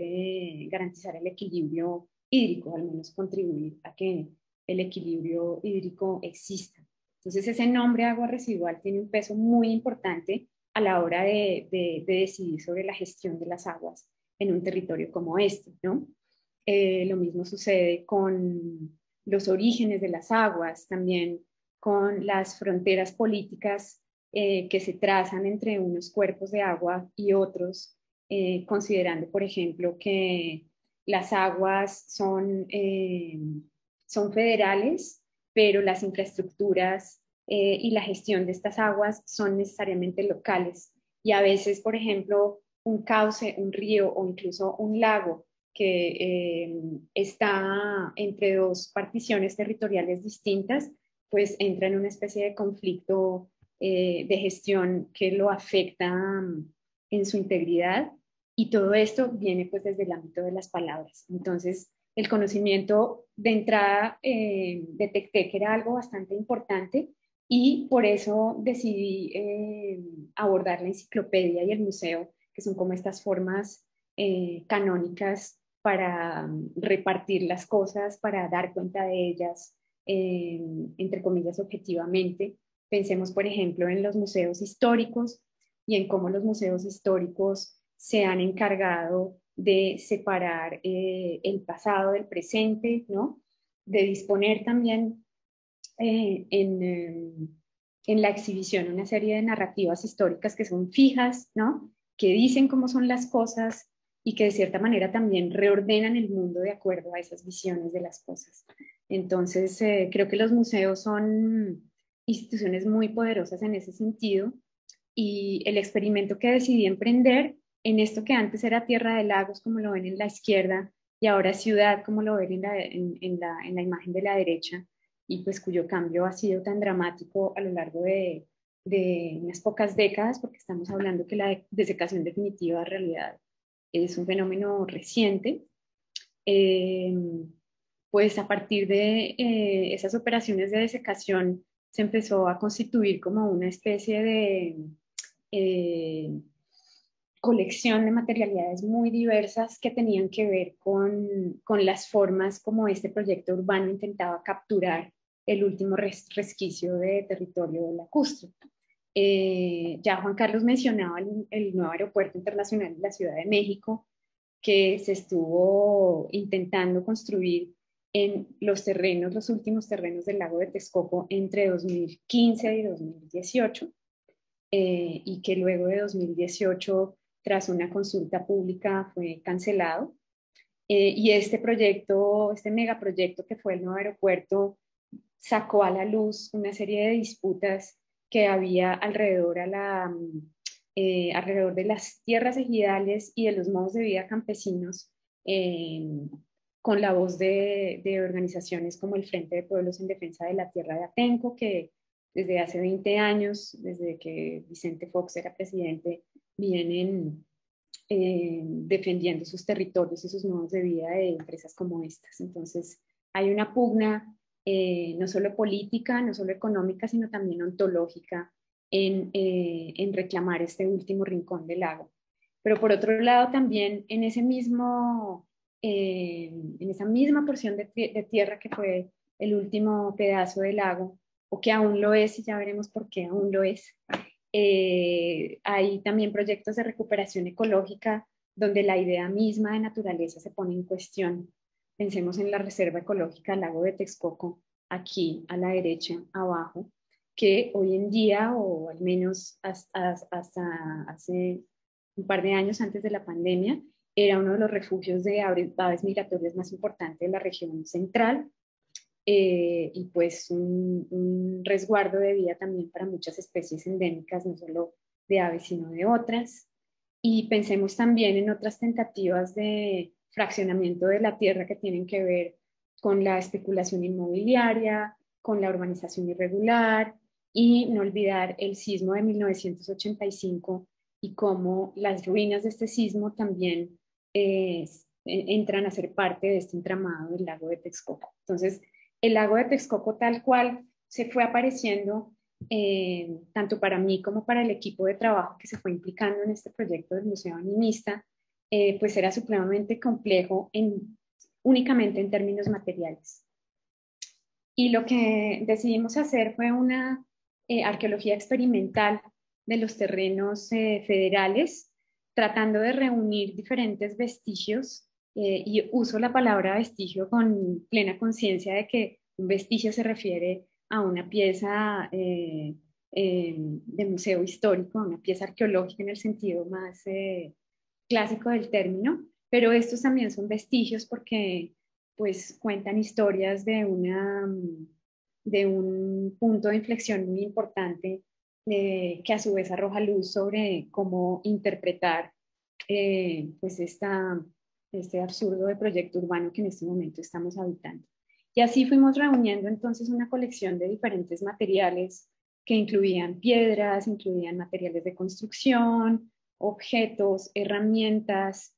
garantizar el equilibrio hídrico, al menos contribuir a que el equilibrio hídrico exista. Entonces ese nombre agua residual tiene un peso muy importante a la hora de decidir sobre la gestión de las aguas en un territorio como este, ¿no? Lo mismo sucede con los orígenes de las aguas, también con las fronteras políticas que se trazan entre unos cuerpos de agua y otros, considerando, por ejemplo, que las aguas son federales, pero las infraestructuras y la gestión de estas aguas son necesariamente locales. Y a veces, por ejemplo, un cauce, un río o incluso un lago que está entre dos particiones territoriales distintas, pues entra en una especie de conflicto de gestión que lo afecta en su integridad, y todo esto viene pues desde el ámbito de las palabras. Entonces, el conocimiento de entrada detecté que era algo bastante importante, y por eso decidí abordar la enciclopedia y el museo, que son como estas formas canónicas para repartir las cosas, para dar cuenta de ellas, entre comillas, objetivamente. Pensemos, por ejemplo, en los museos históricos y en cómo los museos históricos se han encargado de separar el pasado del presente, ¿no? De disponer también en la exhibición una serie de narrativas históricas que son fijas, ¿no? Que dicen cómo son las cosas y que de cierta manera también reordenan el mundo de acuerdo a esas visiones de las cosas. Entonces, creo que los museos son instituciones muy poderosas en ese sentido, y el experimento que decidí emprender en esto que antes era Tierra de Lagos, como lo ven en la izquierda, y ahora ciudad, como lo ven en la imagen de la derecha, y pues cuyo cambio ha sido tan dramático a lo largo de unas pocas décadas, porque estamos hablando que la desecación definitiva en realidad es un fenómeno reciente. Pues a partir de esas operaciones de desecación se empezó a constituir como una especie de colección de materialidades muy diversas que tenían que ver con las formas como este proyecto urbano intentaba capturar el último resquicio de territorio lacustre. Ya Juan Carlos mencionaba el nuevo aeropuerto internacional de la Ciudad de México, que se estuvo intentando construir en los terrenos, los últimos terrenos del lago de Texcoco entre 2015 y 2018, y que luego de 2018, tras una consulta pública, fue cancelado. Y este proyecto, este megaproyecto que fue el nuevo aeropuerto, sacó a la luz una serie de disputas que había alrededor, alrededor de las tierras ejidales y de los modos de vida campesinos, con la voz de organizaciones como el Frente de Pueblos en Defensa de la Tierra de Atenco, que desde hace 20 años, desde que Vicente Fox era presidente, vienen defendiendo sus territorios y sus modos de vida de empresas como estas. Entonces, hay una pugna no solo política, no solo económica, sino también ontológica en reclamar este último rincón del lago. Pero por otro lado, también en esa misma porción de tierra que fue el último pedazo del lago, o que aún lo es, y ya veremos por qué aún lo es, hay también proyectos de recuperación ecológica donde la idea misma de naturaleza se pone en cuestión. Pensemos en la Reserva Ecológica Lago de Texcoco, aquí a la derecha, abajo, que hoy en día, o al menos hasta hace un par de años antes de la pandemia, era uno de los refugios de aves migratorias más importantes de la región central, y pues un resguardo de vida también para muchas especies endémicas, no solo de aves, sino de otras. Y pensemos también en otras tentativas de fraccionamiento de la tierra que tienen que ver con la especulación inmobiliaria, con la urbanización irregular, y no olvidar el sismo de 1985 y cómo las ruinas de este sismo también entran a ser parte de este entramado del lago de Texcoco. Entonces, el lago de Texcoco tal cual se fue apareciendo, tanto para mí como para el equipo de trabajo que se fue implicando en este proyecto del Museo Animista, pues era supremamente complejo únicamente en términos materiales. Y lo que decidimos hacer fue una arqueología experimental de los terrenos federales, tratando de reunir diferentes vestigios, y uso la palabra vestigio con plena conciencia de que un vestigio se refiere a una pieza de museo histórico, una pieza arqueológica en el sentido más clásico del término, pero estos también son vestigios porque pues cuentan historias de un punto de inflexión muy importante, que a su vez arroja luz sobre cómo interpretar pues este absurdo de proyecto urbano que en este momento estamos habitando. Y así fuimos reuniendo entonces una colección de diferentes materiales que incluían piedras, incluían materiales de construcción, objetos, herramientas,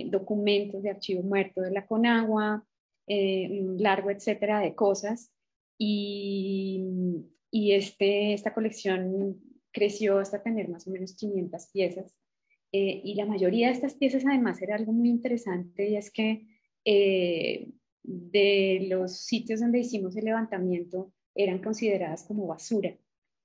documentos de archivo muerto de la Conagua, un largo etcétera de cosas. Y esta colección creció hasta tener más o menos 500 piezas. Y la mayoría de estas piezas además era algo muy interesante, y es que de los sitios donde hicimos el levantamiento eran consideradas como basura.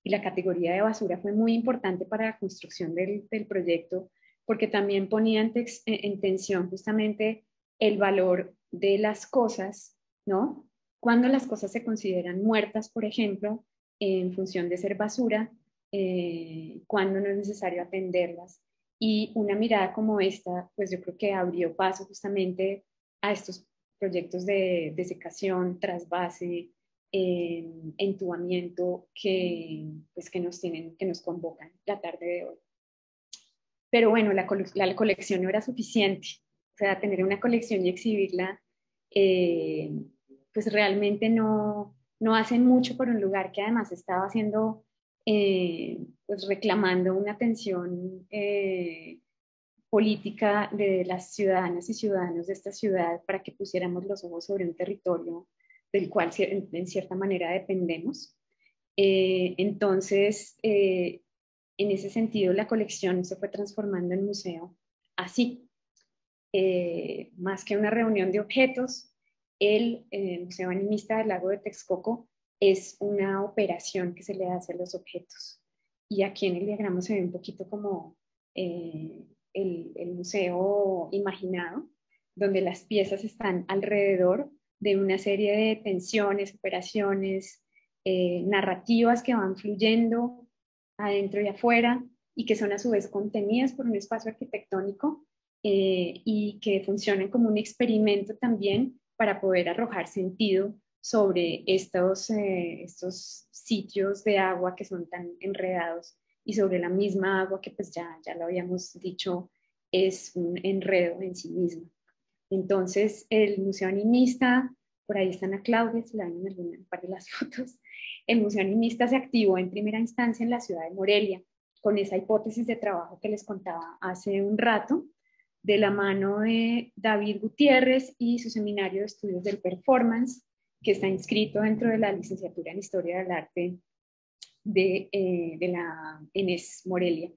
Y la categoría de basura fue muy importante para la construcción del proyecto, porque también ponía en tensión justamente el valor de las cosas, ¿no? Cuando las cosas se consideran muertas, por ejemplo, en función de ser basura, cuando no es necesario atenderlas. Y una mirada como esta, pues yo creo que abrió paso justamente a estos proyectos de desecación, trasvase, entubamiento pues que nos convocan la tarde de hoy. Pero bueno, la colección no era suficiente. O sea, tener una colección y exhibirla, pues realmente no hacen mucho por un lugar que además estaba haciendo, pues reclamando una atención política de las ciudadanas y ciudadanos de esta ciudad para que pusiéramos los ojos sobre un territorio del cual en cierta manera dependemos. Entonces, en ese sentido, la colección se fue transformando en museo así. Más que una reunión de objetos, el Museo Animista del Lago de Texcoco es una operación que se le hace a los objetos. Y aquí en el diagrama se ve un poquito como el museo imaginado, donde las piezas están alrededor de una serie de tensiones, operaciones, narrativas que van fluyendo adentro y afuera y que son a su vez contenidas por un espacio arquitectónico y que funcionan como un experimento también para poder arrojar sentido sobre estos sitios de agua que son tan enredados y sobre la misma agua que pues ya lo habíamos dicho es un enredo en sí mismo. Entonces el Museo Animista, por ahí está Ana Claudia, se la ven en alguna parte de las fotos, el Museo Animista se activó en primera instancia en la ciudad de Morelia con esa hipótesis de trabajo que les contaba hace un rato, de la mano de David Gutiérrez y su seminario de estudios del performance, que está inscrito dentro de la licenciatura en Historia del Arte de la ENES Morelia.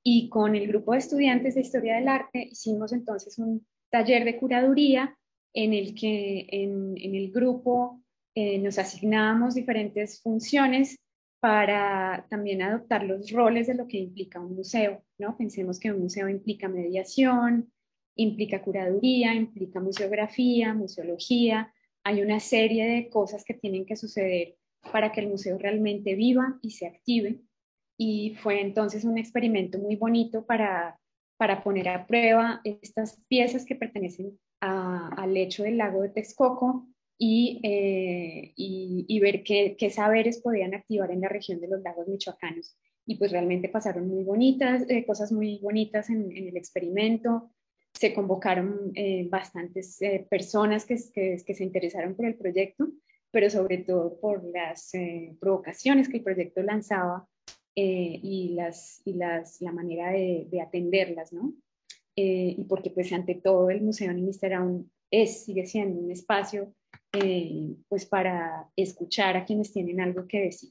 Y con el grupo de estudiantes de Historia del Arte hicimos entonces un taller de curaduría en el que en el grupo nos asignábamos diferentes funciones para también adoptar los roles de lo que implica un museo, ¿no? Pensemos que un museo implica mediación, implica curaduría, implica museografía, museología. Hay una serie de cosas que tienen que suceder para que el museo realmente viva y se active. Y fue entonces un experimento muy bonito para poner a prueba estas piezas que pertenecen al lecho del lago de Texcoco y ver qué saberes podían activar en la región de los lagos michoacanos. Y pues realmente pasaron muy bonitas, cosas muy bonitas en el experimento. Se convocaron bastantes personas que se interesaron por el proyecto, pero sobre todo por las provocaciones que el proyecto lanzaba y la manera de atenderlas, ¿no? Y porque pues ante todo el Museo Animista sigue siendo un espacio pues para escuchar a quienes tienen algo que decir.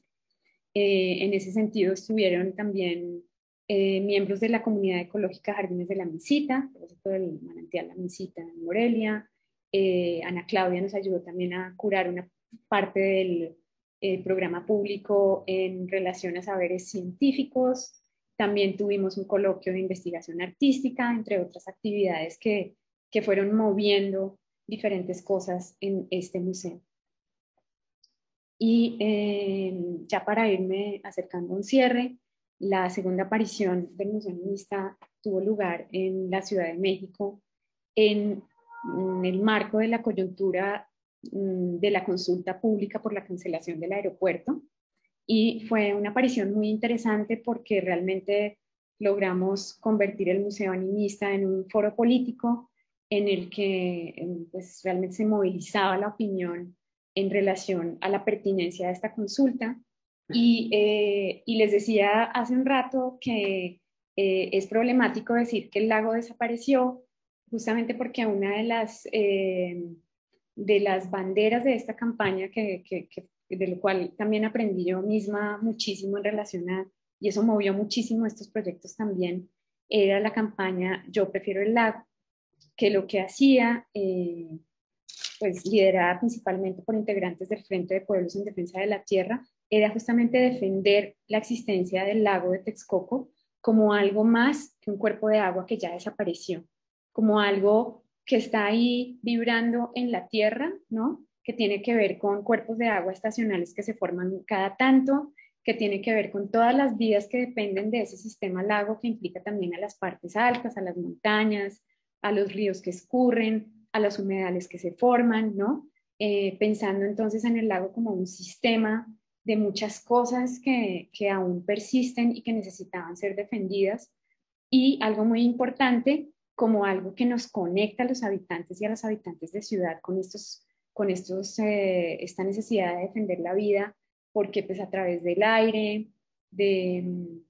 En ese sentido estuvieron también miembros de la comunidad ecológica Jardines de la Mesita, por el manantial La Mesita en Morelia. Ana Claudia nos ayudó también a curar una parte del programa público en relación a saberes científicos. También tuvimos un coloquio de investigación artística, entre otras actividades que fueron moviendo diferentes cosas en este museo. Y ya para irme acercando a un cierre, la segunda aparición del Museo Animista tuvo lugar en la Ciudad de México en el marco de la coyuntura de la consulta pública por la cancelación del aeropuerto. Y fue una aparición muy interesante porque realmente logramos convertir el Museo Animista en un foro político en el que pues, realmente se movilizaba la opinión en relación a la pertinencia de esta consulta. Y les decía hace un rato que es problemático decir que el lago desapareció, justamente porque una de las banderas de esta campaña, de lo cual también aprendí yo misma muchísimo en relación y eso movió muchísimo estos proyectos también, era la campaña Yo prefiero el lago, que lo que hacía, pues liderada principalmente por integrantes del Frente de Pueblos en Defensa de la Tierra, era justamente defender la existencia del lago de Texcoco como algo más que un cuerpo de agua que ya desapareció, como algo que está ahí vibrando en la tierra, ¿no? Que tiene que ver con cuerpos de agua estacionales que se forman cada tanto, que tiene que ver con todas las vidas que dependen de ese sistema lago, que implica también a las partes altas, a las montañas, a los ríos que escurren, a los humedales que se forman, ¿no? Pensando entonces en el lago como un sistema de muchas cosas que aún persisten y que necesitaban ser defendidas, y algo muy importante como algo que nos conecta a los habitantes y a los habitantes de ciudad con esta necesidad de defender la vida, porque pues a través del aire, de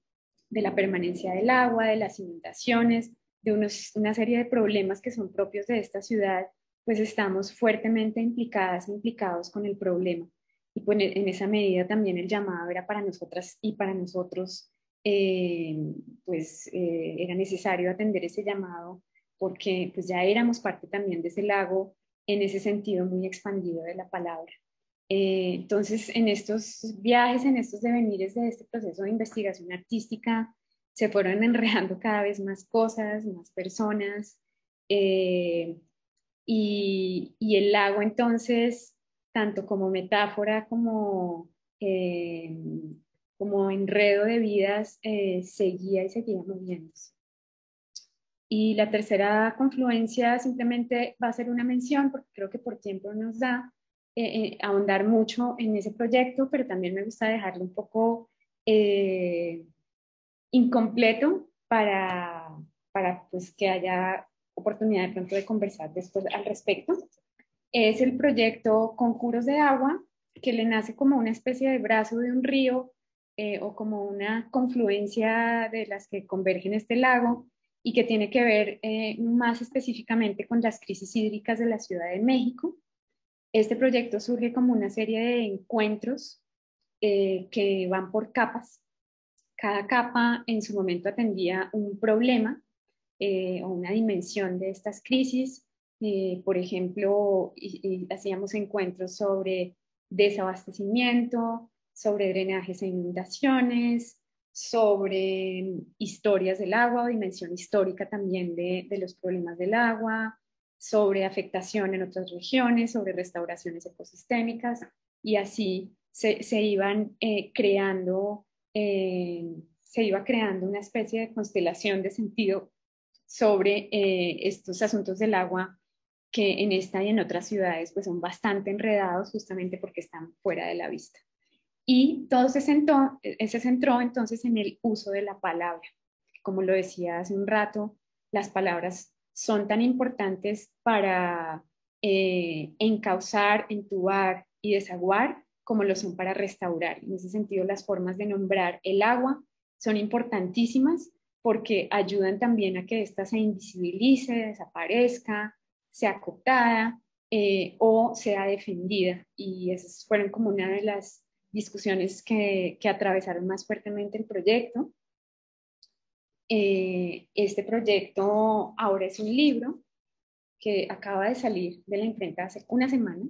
la permanencia del agua, de las inundaciones, de una serie de problemas que son propios de esta ciudad, pues estamos fuertemente implicados con el problema. Y pues en esa medida también el llamado era para nosotras y para nosotros, era necesario atender ese llamado porque pues ya éramos parte también de ese lago en ese sentido muy expandido de la palabra. Entonces, en estos viajes, en estos devenires de este proceso de investigación artística, se fueron enredando cada vez más cosas, más personas. y el lago entonces, tanto como metáfora como enredo de vidas, seguía y seguía moviéndose. Y la tercera confluencia simplemente va a ser una mención, porque creo que por tiempo nos da ahondar mucho en ese proyecto, pero también me gusta dejarlo un poco incompleto para pues, que haya oportunidad de pronto de conversar después al respecto. Es el proyecto Conjuros de Agua, que le nace como una especie de brazo de un río o como una confluencia de las que convergen este lago y que tiene que ver más específicamente con las crisis hídricas de la Ciudad de México. Este proyecto surge como una serie de encuentros que van por capas. Cada capa en su momento atendía un problema o una dimensión de estas crisis. Por ejemplo, hacíamos encuentros sobre desabastecimiento, sobre drenajes e inundaciones, sobre historias del agua, o dimensión histórica también de los problemas del agua, sobre afectación en otras regiones, sobre restauraciones ecosistémicas, y así se iban creando, se iba creando una especie de constelación de sentido sobre estos asuntos del agua que en esta y en otras ciudades pues son bastante enredados justamente porque están fuera de la vista. Y todo se centró entonces en el uso de la palabra. Como lo decía hace un rato, las palabras son tan importantes para encauzar, entubar y desaguar como lo son para restaurar. En ese sentido, las formas de nombrar el agua son importantísimas porque ayudan también a que ésta se invisibilice, desaparezca, sea cooptada o sea defendida. Y esas fueron como una de las discusiones que atravesaron más fuertemente el proyecto. Este proyecto ahora es un libro que acaba de salir de la imprenta hace una semana,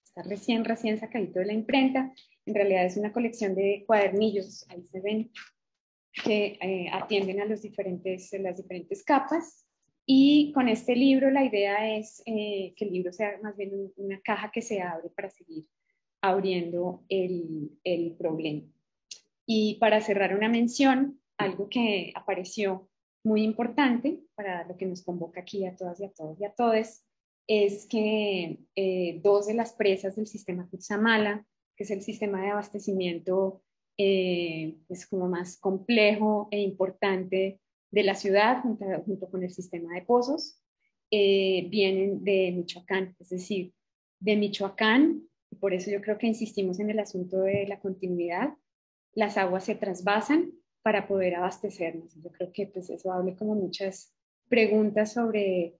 está recién sacadito de la imprenta. En realidad es una colección de cuadernillos, ahí se ven, que atienden a las diferentes capas. Y con este libro la idea es que el libro sea más bien una caja que se abre para seguir abriendo el problema. Y para cerrar una mención, algo que apareció muy importante para lo que nos convoca aquí a todas y a todos y a todes, es que dos de las presas del sistema Cutzamala, que es el sistema de abastecimiento pues como más complejo e importante de la ciudad, junto con el sistema de pozos, vienen de Michoacán, es decir, de Michoacán, y por eso yo creo que insistimos en el asunto de la continuidad, las aguas se trasvasan para poder abastecernos. Yo creo que pues eso abre como muchas preguntas sobre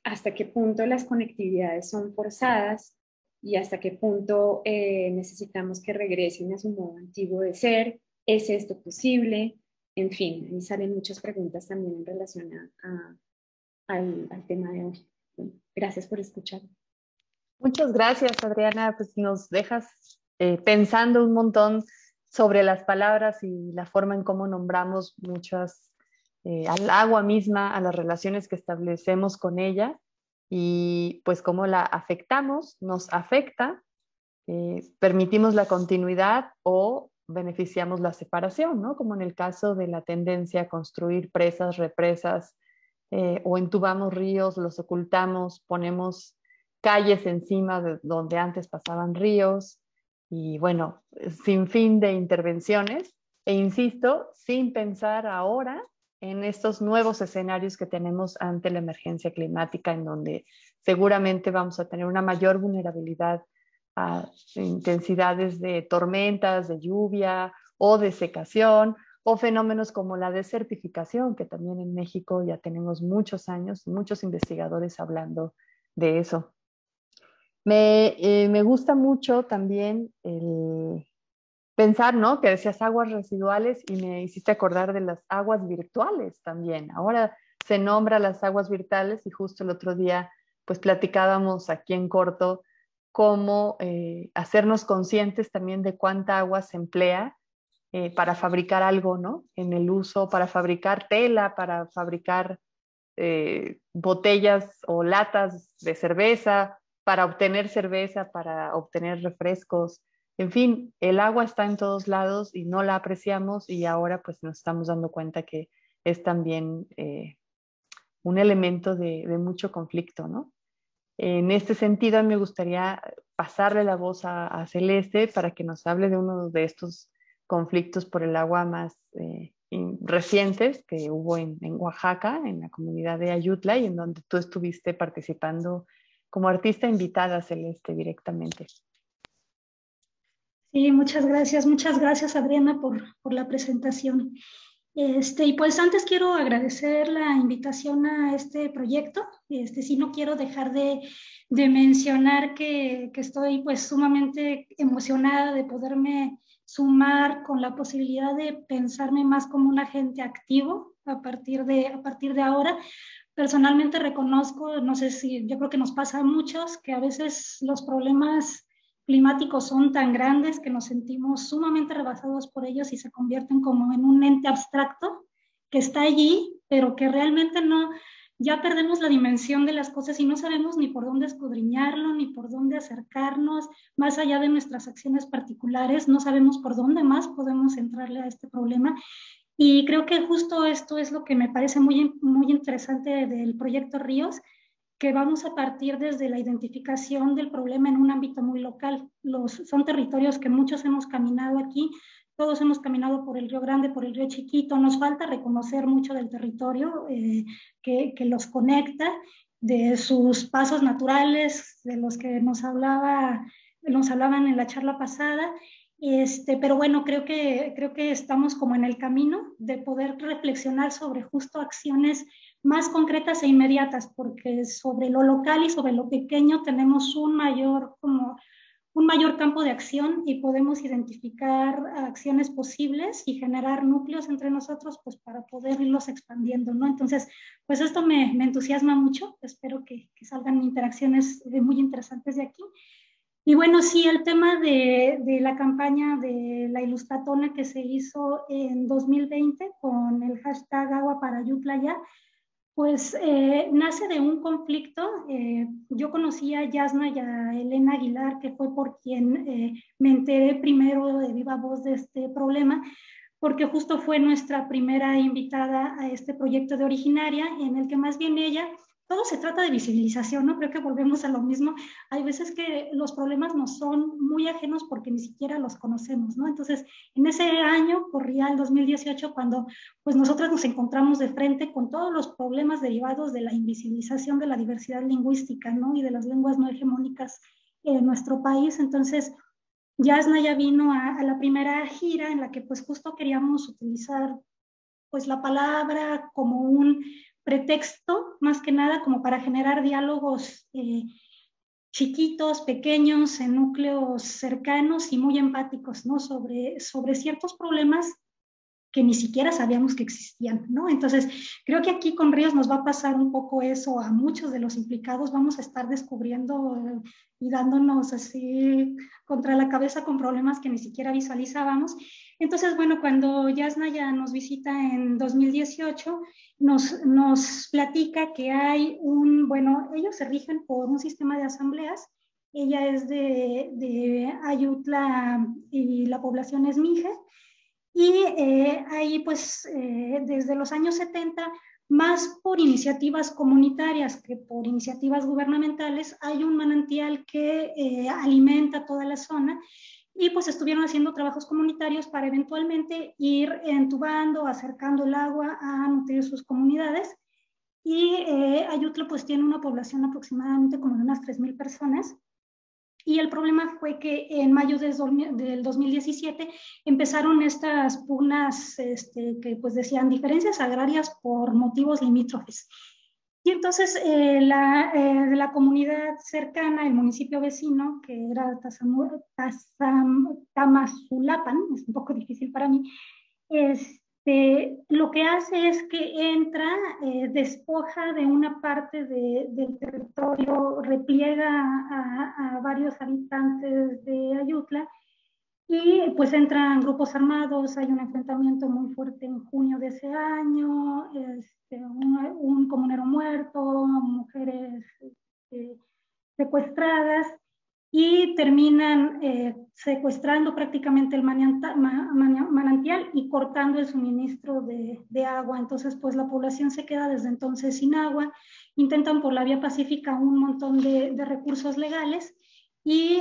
hasta qué punto las conectividades son forzadas y hasta qué punto necesitamos que regresen a su modo antiguo de ser. ¿Es esto posible? En fin, ahí salen muchas preguntas también en relación al tema de hoy. Gracias por escuchar. Muchas gracias, Adriana. Pues nos dejas pensando un montón sobre las palabras y la forma en cómo nombramos muchas, al agua misma, a las relaciones que establecemos con ella y pues cómo la afectamos, nos afecta, permitimos la continuidad o beneficiamos la separación, ¿no? Como en el caso de la tendencia a construir presas, represas, o entubamos ríos, los ocultamos, ponemos calles encima de donde antes pasaban ríos y bueno, sin fin de intervenciones e insisto, sin pensar ahora en estos nuevos escenarios que tenemos ante la emergencia climática en donde seguramente vamos a tener una mayor vulnerabilidad a intensidades de tormentas, de lluvia o de secación o fenómenos como la desertificación, que también en México ya tenemos muchos años, muchos investigadores hablando de eso. Me gusta mucho también el pensar, ¿no? Que decías aguas residuales y me hiciste acordar de las aguas virtuales también. Ahora se nombra las aguas virtuales y justo el otro día pues platicábamos aquí en corto cómo hacernos conscientes también de cuánta agua se emplea para fabricar algo, ¿no? En el uso, para fabricar tela, para fabricar botellas o latas de cerveza, para obtener cerveza, para obtener refrescos. En fin, el agua está en todos lados y no la apreciamos, y ahora pues nos estamos dando cuenta que es también un elemento de mucho conflicto, ¿no? En este sentido, a mí me gustaría pasarle la voz a Celeste para que nos hable de uno de estos conflictos por el agua más recientes que hubo en Oaxaca, en la comunidad de Ayutla, y en donde tú estuviste participando como artista invitada, Celeste, directamente. Sí, muchas gracias Adriana por la presentación. Y pues antes quiero agradecer la invitación a este proyecto. Sí, no quiero dejar de mencionar que estoy pues sumamente emocionada de poderme sumar con la posibilidad de pensarme más como un agente activo a partir de ahora. Personalmente reconozco, no sé si, yo creo que nos pasa a muchos, que a veces los problemas climáticos son tan grandes que nos sentimos sumamente rebasados por ellos y se convierten como en un ente abstracto que está allí, pero que realmente no, ya perdemos la dimensión de las cosas y no sabemos ni por dónde escudriñarlo, ni por dónde acercarnos, más allá de nuestras acciones particulares, no sabemos por dónde más podemos entrarle a este problema. Y creo que justo esto es lo que me parece muy, muy interesante del proyecto Ríos, que vamos a partir desde la identificación del problema en un ámbito muy local. Son territorios que muchos hemos caminado aquí, todos hemos caminado por el Río Grande, por el Río Chiquito, nos falta reconocer mucho del territorio que los conecta, de sus pasos naturales, de los que nos hablaban en la charla pasada. Pero bueno, creo que estamos como en el camino de poder reflexionar sobre justo acciones más concretas e inmediatas, porque sobre lo local y sobre lo pequeño tenemos un mayor campo de acción y podemos identificar acciones posibles y generar núcleos entre nosotros pues para poder irlos expandiendo, ¿no? Entonces, pues esto me entusiasma mucho, espero que salgan interacciones muy interesantes de aquí. Y bueno, sí, el tema de la campaña de la Ilustratona que se hizo en 2020 con el hashtag Agua para Ayutla ya, pues nace de un conflicto. Yo conocí a Yasna y a Elena Aguilar, que fue por quien me enteré primero de viva voz de este problema, porque justo fue nuestra primera invitada a este proyecto de Originaria, en el que más bien ella, todo se trata de visibilización, ¿no? Creo que volvemos a lo mismo. Hay veces que los problemas nos son muy ajenos porque ni siquiera los conocemos, ¿no? Entonces, en ese año, corría el 2018, cuando pues nosotros nos encontramos de frente con todos los problemas derivados de la invisibilización de la diversidad lingüística, ¿no? Y de las lenguas no hegemónicas en nuestro país. Entonces, Yasna ya vino a la primera gira en la que pues justo queríamos utilizar pues la palabra como un pretexto, más que nada como para generar diálogos chiquitos, pequeños, en núcleos cercanos y muy empáticos, ¿no? Sobre ciertos problemas que ni siquiera sabíamos que existían, ¿no? Entonces, creo que aquí con Ríos nos va a pasar un poco eso a muchos de los implicados, vamos a estar descubriendo y dándonos así contra la cabeza con problemas que ni siquiera visualizábamos. Entonces, bueno, cuando Yasna ya nos visita en 2018, nos platica que hay bueno, ellos se rigen por un sistema de asambleas. Ella es de Ayutla y la población es Mije. Y ahí pues desde los años 70, más por iniciativas comunitarias que por iniciativas gubernamentales, hay un manantial que alimenta toda la zona, y pues estuvieron haciendo trabajos comunitarios para eventualmente ir entubando, acercando el agua a nutrir sus comunidades. Y Ayutla pues tiene una población aproximadamente como de unas 3,000 personas. Y el problema fue que en mayo del 2017 empezaron estas pugnas que pues decían diferencias agrarias por motivos limítrofes. Y entonces la comunidad cercana, el municipio vecino, que era Tamazulapan, es un poco difícil para mí, lo que hace es que entra, despoja de una parte del territorio, repliega a varios habitantes de Ayutla Y pues entran grupos armados, hay un enfrentamiento muy fuerte en junio de ese año, un comunero muerto, mujeres secuestradas, y terminan secuestrando prácticamente el manantial y cortando el suministro de agua. Entonces, pues la población se queda desde entonces sin agua, intentan por la vía pacífica un montón de recursos legales y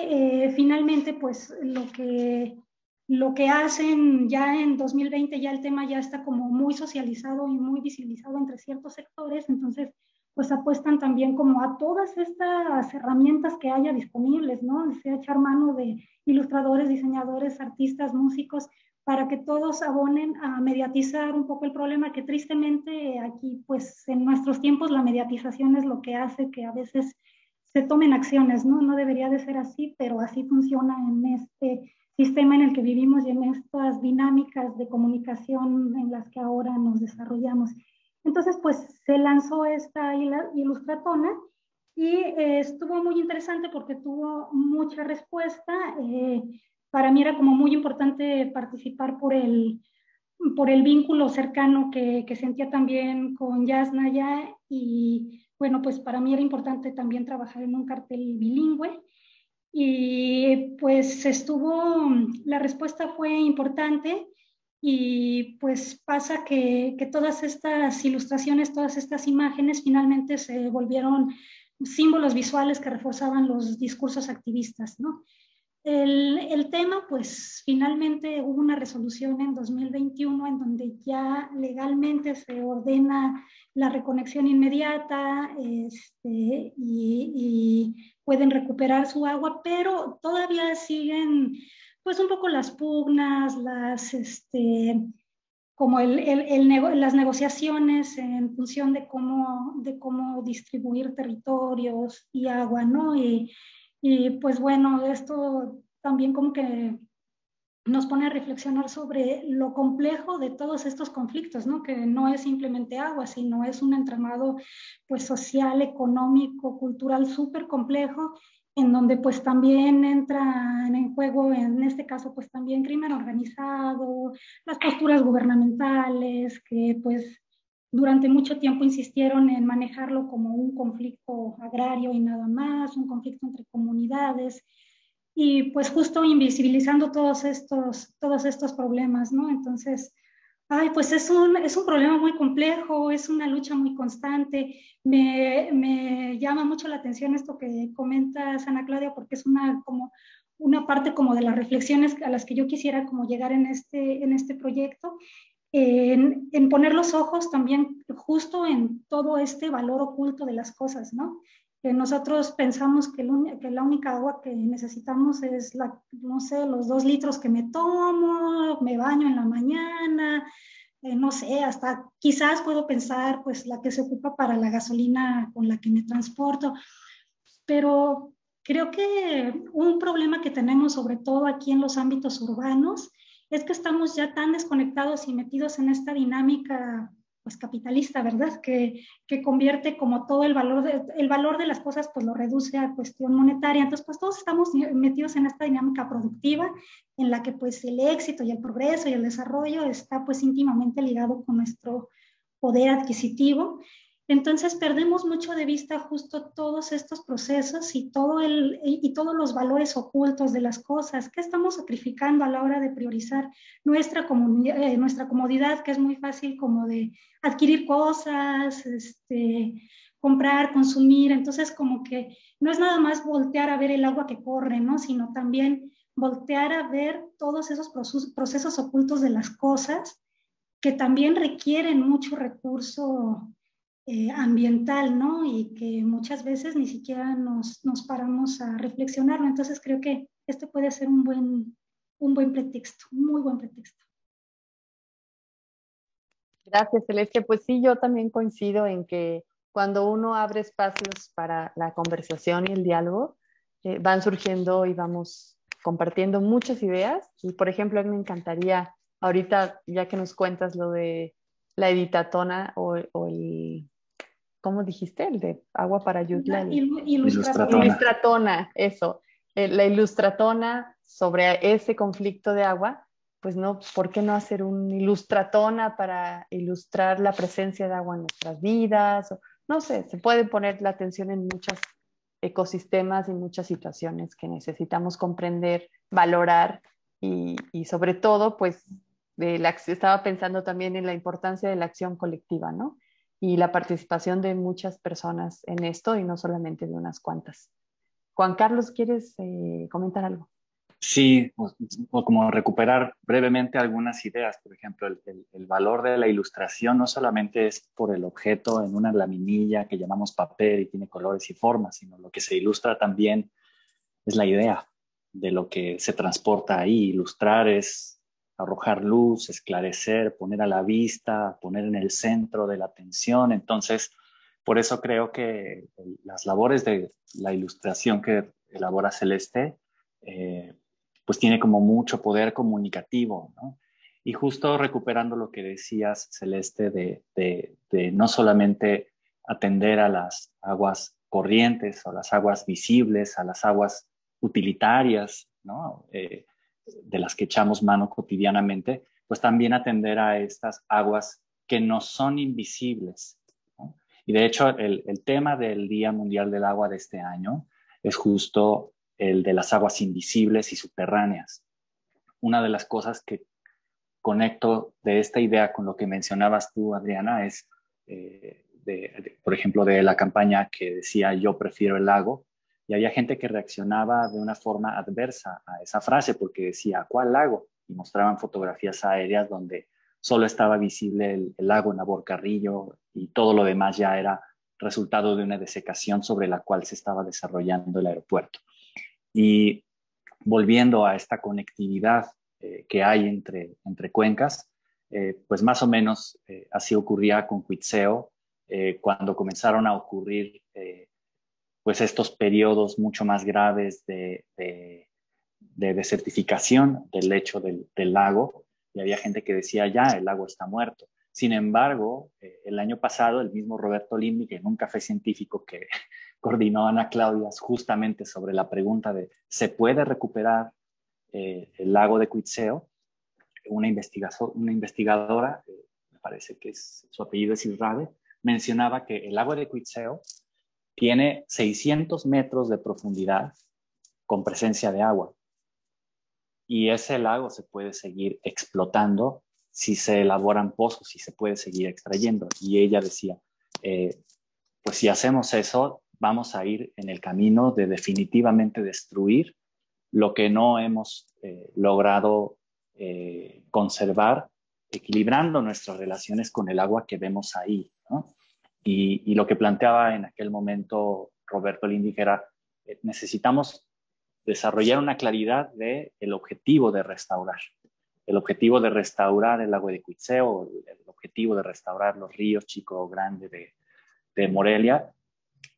finalmente, pues lo que hacen ya en 2020, ya el tema ya está como muy socializado y muy visibilizado entre ciertos sectores, entonces pues apuestan también como a todas estas herramientas que haya disponibles, ¿no? Sea echar mano de ilustradores, diseñadores, artistas, músicos, para que todos abonen a mediatizar un poco el problema, que tristemente aquí, pues en nuestros tiempos la mediatización es lo que hace que a veces se tomen acciones, ¿no? No debería de ser así, pero así funciona en este sistema en el que vivimos y en estas dinámicas de comunicación en las que ahora nos desarrollamos. Entonces, pues se lanzó esta ilustratona y estuvo muy interesante porque tuvo mucha respuesta. Para mí era como muy importante participar por el vínculo cercano que sentía también con Yasnaya y bueno, pues para mí era importante también trabajar en un cartel bilingüe. Y pues la respuesta fue importante y pues pasa que todas estas ilustraciones, todas estas imágenes finalmente se volvieron símbolos visuales que reforzaban los discursos activistas, ¿no? El tema, pues finalmente hubo una resolución en 2021 en donde ya legalmente se ordena la reconexión inmediata y pueden recuperar su agua, pero todavía siguen pues un poco las pugnas, como las negociaciones en función de cómo distribuir territorios y agua, ¿no? Y pues bueno, esto también como que nos pone a reflexionar sobre lo complejo de todos estos conflictos, ¿no? Que no es simplemente agua, sino es un entramado pues social, económico, cultural súper complejo, en donde pues también entran en juego, en este caso pues también crimen organizado, las posturas gubernamentales, que pues durante mucho tiempo insistieron en manejarlo como un conflicto agrario y nada más, un conflicto entre comunidades, y pues justo invisibilizando todos estos problemas, ¿no? Entonces, ay, pues es un problema muy complejo, es una lucha muy constante. Me llama mucho la atención esto que comentas, Ana Claudia, porque es como una parte como de las reflexiones a las que yo quisiera como llegar en este proyecto, en poner los ojos también justo en todo este valor oculto de las cosas, ¿no? Que nosotros pensamos que la única agua que necesitamos es no sé, los 2 litros que me tomo, me baño en la mañana, no sé, hasta quizás puedo pensar pues la que se ocupa para la gasolina con la que me transporto, pero creo que un problema que tenemos sobre todo aquí en los ámbitos urbanos es que estamos ya tan desconectados y metidos en esta dinámica pues capitalista, ¿verdad? Que convierte como todo el valor de las cosas, pues lo reduce a cuestión monetaria. Entonces, pues todos estamos metidos en esta dinámica productiva en la que pues el éxito y el progreso y el desarrollo está pues íntimamente ligado con nuestro poder adquisitivo. Entonces perdemos mucho de vista justo todos estos procesos y todos los valores ocultos de las cosas que estamos sacrificando a la hora de priorizar nuestra comodidad, que es muy fácil como de adquirir cosas, comprar, consumir. Entonces como que no es nada más voltear a ver el agua que corre, ¿no? Sino también voltear a ver todos esos procesos ocultos de las cosas que también requieren mucho recurso ambiental, ¿no? Y que muchas veces ni siquiera nos paramos a reflexionarlo. Entonces creo que este puede ser un buen pretexto, un muy buen pretexto. Gracias, Celeste. Pues sí, yo también coincido en que cuando uno abre espacios para la conversación y el diálogo, van surgiendo y vamos compartiendo muchas ideas. Y por ejemplo, a mí me encantaría, ahorita ya que nos cuentas lo de la editatona o el, ¿cómo dijiste? El de agua para Yutla. Ilustratona. Ilustratona, eso. La ilustratona sobre ese conflicto de agua, pues no, ¿por qué no hacer un ilustratona para ilustrar la presencia de agua en nuestras vidas? No sé, se puede poner la atención en muchos ecosistemas y muchas situaciones que necesitamos comprender, valorar y sobre todo, pues, estaba pensando también en la importancia de la acción colectiva, ¿no? Y la participación de muchas personas en esto y no solamente de unas cuantas. Juan Carlos, ¿quieres comentar algo? Sí, o como recuperar brevemente algunas ideas. Por ejemplo, el valor de la ilustración no solamente es por el objeto en una laminilla que llamamos papel y tiene colores y formas, sino lo que se ilustra también es la idea de lo que se transporta ahí. Ilustrar es arrojar luz, esclarecer, poner a la vista, poner en el centro de la atención. Entonces, por eso creo que las labores de la ilustración que elabora Celeste, pues tiene como mucho poder comunicativo, ¿no? Y justo recuperando lo que decías, Celeste, de no solamente atender a las aguas corrientes, a las aguas visibles, a las aguas utilitarias, ¿no? De las que echamos mano cotidianamente, pues también atender a estas aguas que no son invisibles, ¿no? Y de hecho, el tema del Día Mundial del Agua de este año es justo el de las aguas invisibles y subterráneas. Una de las cosas que conecto de esta idea con lo que mencionabas tú, Adriana, es, por ejemplo, de la campaña que decía yo prefiero el lago, y había gente que reaccionaba de una forma adversa a esa frase porque decía, ¿cuál lago? Y mostraban fotografías aéreas donde solo estaba visible el lago Navorcarrillo y todo lo demás ya era resultado de una desecación sobre la cual se estaba desarrollando el aeropuerto. Y volviendo a esta conectividad que hay entre cuencas, pues más o menos así ocurría con Cuitzeo, cuando comenzaron a ocurrir pues estos periodos mucho más graves de desertificación del lecho del lago, y había gente que decía ya, el lago está muerto. Sin embargo, el año pasado, el mismo Roberto Lindi, en un café científico que coordinó Ana Claudia justamente sobre la pregunta de ¿se puede recuperar el lago de Cuitzeo? Una investigadora, me parece que su apellido es Israde, mencionaba que el lago de Cuitzeo tiene 600 metros de profundidad con presencia de agua. Y ese lago se puede seguir explotando si se elaboran pozos, si se puede seguir extrayendo. Y ella decía, pues si hacemos eso, vamos a ir en el camino de definitivamente destruir lo que no hemos logrado conservar, equilibrando nuestras relaciones con el agua que vemos ahí, ¿no? Y lo que planteaba en aquel momento Roberto Lindi era, necesitamos desarrollar una claridad del objetivo de restaurar. El objetivo de restaurar el lago de Cuitzeo, el objetivo de restaurar los ríos Chico Grande de Morelia,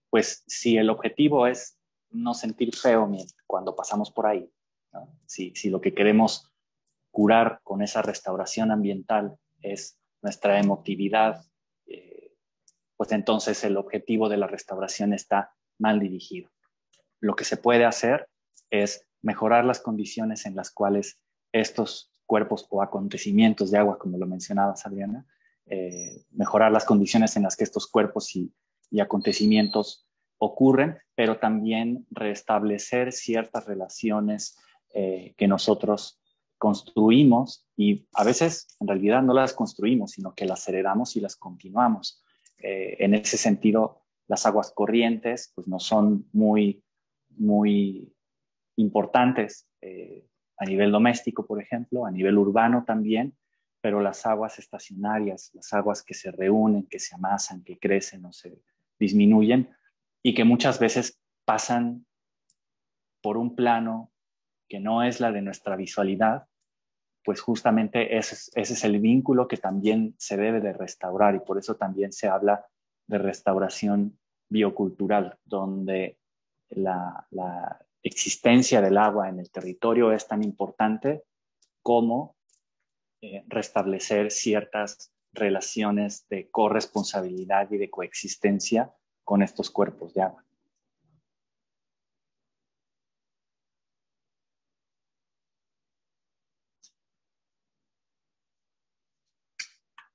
pues si el objetivo es no sentir feo cuando pasamos por ahí, ¿no? Si lo que queremos curar con esa restauración ambiental es nuestra emotividad, pues entonces el objetivo de la restauración está mal dirigido. Lo que se puede hacer es mejorar las condiciones en las cuales estos cuerpos o acontecimientos de agua, como lo mencionabas, Adriana, mejorar las condiciones en las que estos cuerpos y acontecimientos ocurren, pero también restablecer ciertas relaciones que nosotros construimos y a veces en realidad no las construimos, sino que las heredamos y las continuamos. En ese sentido, las aguas corrientes pues no son muy importantes a nivel doméstico, por ejemplo, a nivel urbano también, pero las aguas estacionarias, las aguas que se reúnen, que se amasan, que crecen o se disminuyen y que muchas veces pasan por un plano que no es la de nuestra visualidad, pues justamente ese es el vínculo que también se debe de restaurar y por eso también se habla de restauración biocultural, donde la existencia del agua en el territorio es tan importante como restablecer ciertas relaciones de corresponsabilidad y de coexistencia con estos cuerpos de agua.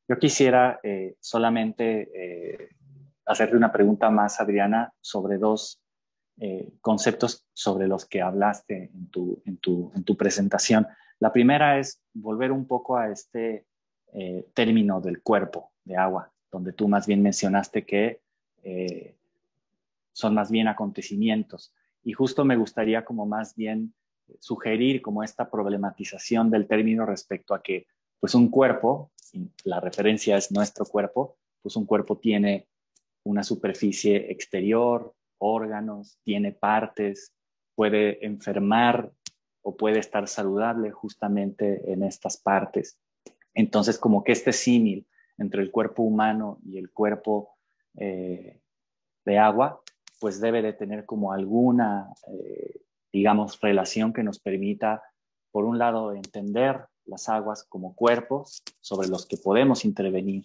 Yo quisiera solamente hacerte una pregunta más, Adriana, sobre dos conceptos sobre los que hablaste en tu presentación. La primera es volver un poco a este término del cuerpo de agua, donde tú más bien mencionaste que eh, son más bien acontecimientos. Y justo me gustaría como más bien sugerir como esta problematización del término respecto a que pues un cuerpo, y la referencia es nuestro cuerpo, pues un cuerpo tiene una superficie exterior, órganos, tiene partes, puede enfermar o puede estar saludable justamente en estas partes. Entonces, como que este símil entre el cuerpo humano y el cuerpo de agua, pues debe de tener como alguna, digamos, relación que nos permita, por un lado, entender las aguas como cuerpos sobre los que podemos intervenir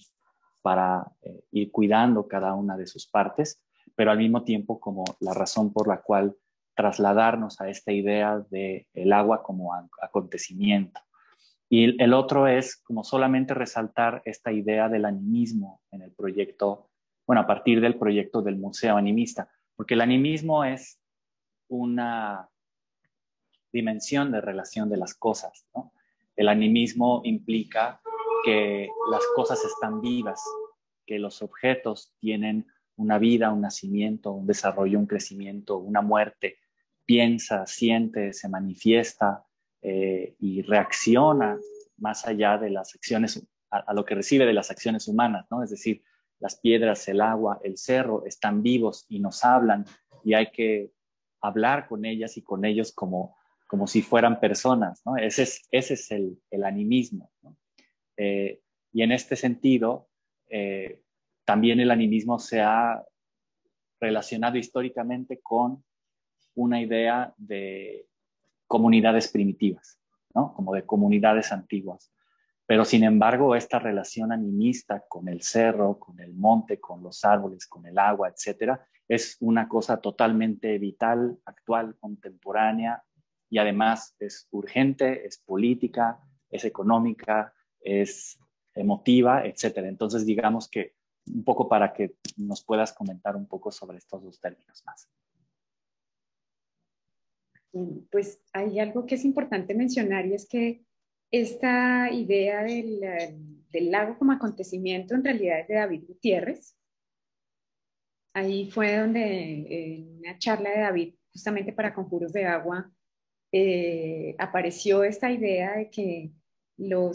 para ir cuidando cada una de sus partes, pero al mismo tiempo como la razón por la cual trasladarnos a esta idea de el agua como acontecimiento. Y el otro es como solamente resaltar esta idea del animismo en el proyecto, bueno, a partir del proyecto del Museo Animista, porque el animismo es una dimensión de relación de las cosas, ¿no? El animismo implica que las cosas están vivas, que los objetos tienen una vida, un nacimiento, un desarrollo, un crecimiento, una muerte, piensa, siente, se manifiesta y reacciona más allá de las acciones, a lo que recibe de las acciones humanas, ¿no? Es decir, las piedras, el agua, el cerro están vivos y nos hablan y hay que hablar con ellas y con ellos como si fueran personas, ¿no? Ese es el animismo, ¿no? Y en este sentido, también el animismo se ha relacionado históricamente con una idea de comunidades primitivas, ¿no? Como de comunidades antiguas. Pero sin embargo, esta relación animista con el cerro, con el monte, con los árboles, con el agua, etcétera, es una cosa totalmente vital, actual, contemporánea y además es urgente, es política, es económica, es emotiva, etcétera. Entonces, digamos que un poco para que nos puedas comentar un poco sobre estos dos términos más. Pues hay algo que es importante mencionar y es que esta idea del lago como acontecimiento en realidad es de David Gutiérrez. Ahí fue donde en una charla de David, justamente para Conjuros de Agua, apareció esta idea de que lo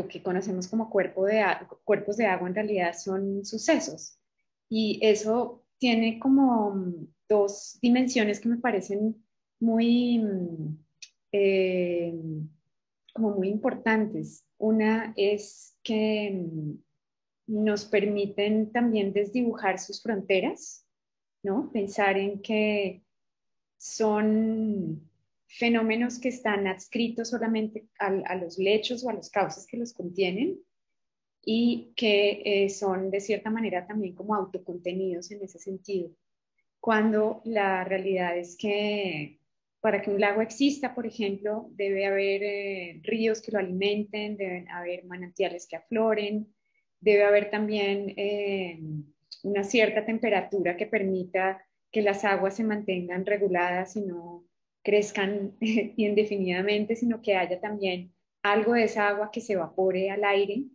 que conocemos como cuerpos de agua en realidad son sucesos. Y eso tiene como dos dimensiones que me parecen muy, eh, como muy importantes. Una es que nos permiten también desdibujar sus fronteras, ¿no? Pensar en que son fenómenos que están adscritos solamente a los lechos o a los cauces que los contienen y que son de cierta manera también como autocontenidos en ese sentido. Cuando la realidad es que para que un lago exista, por ejemplo, debe haber ríos que lo alimenten, deben haber manantiales que afloren, debe haber también una cierta temperatura que permita que las aguas se mantengan reguladas y no crezcan indefinidamente, sino que haya también algo de esa agua que se evapore al aire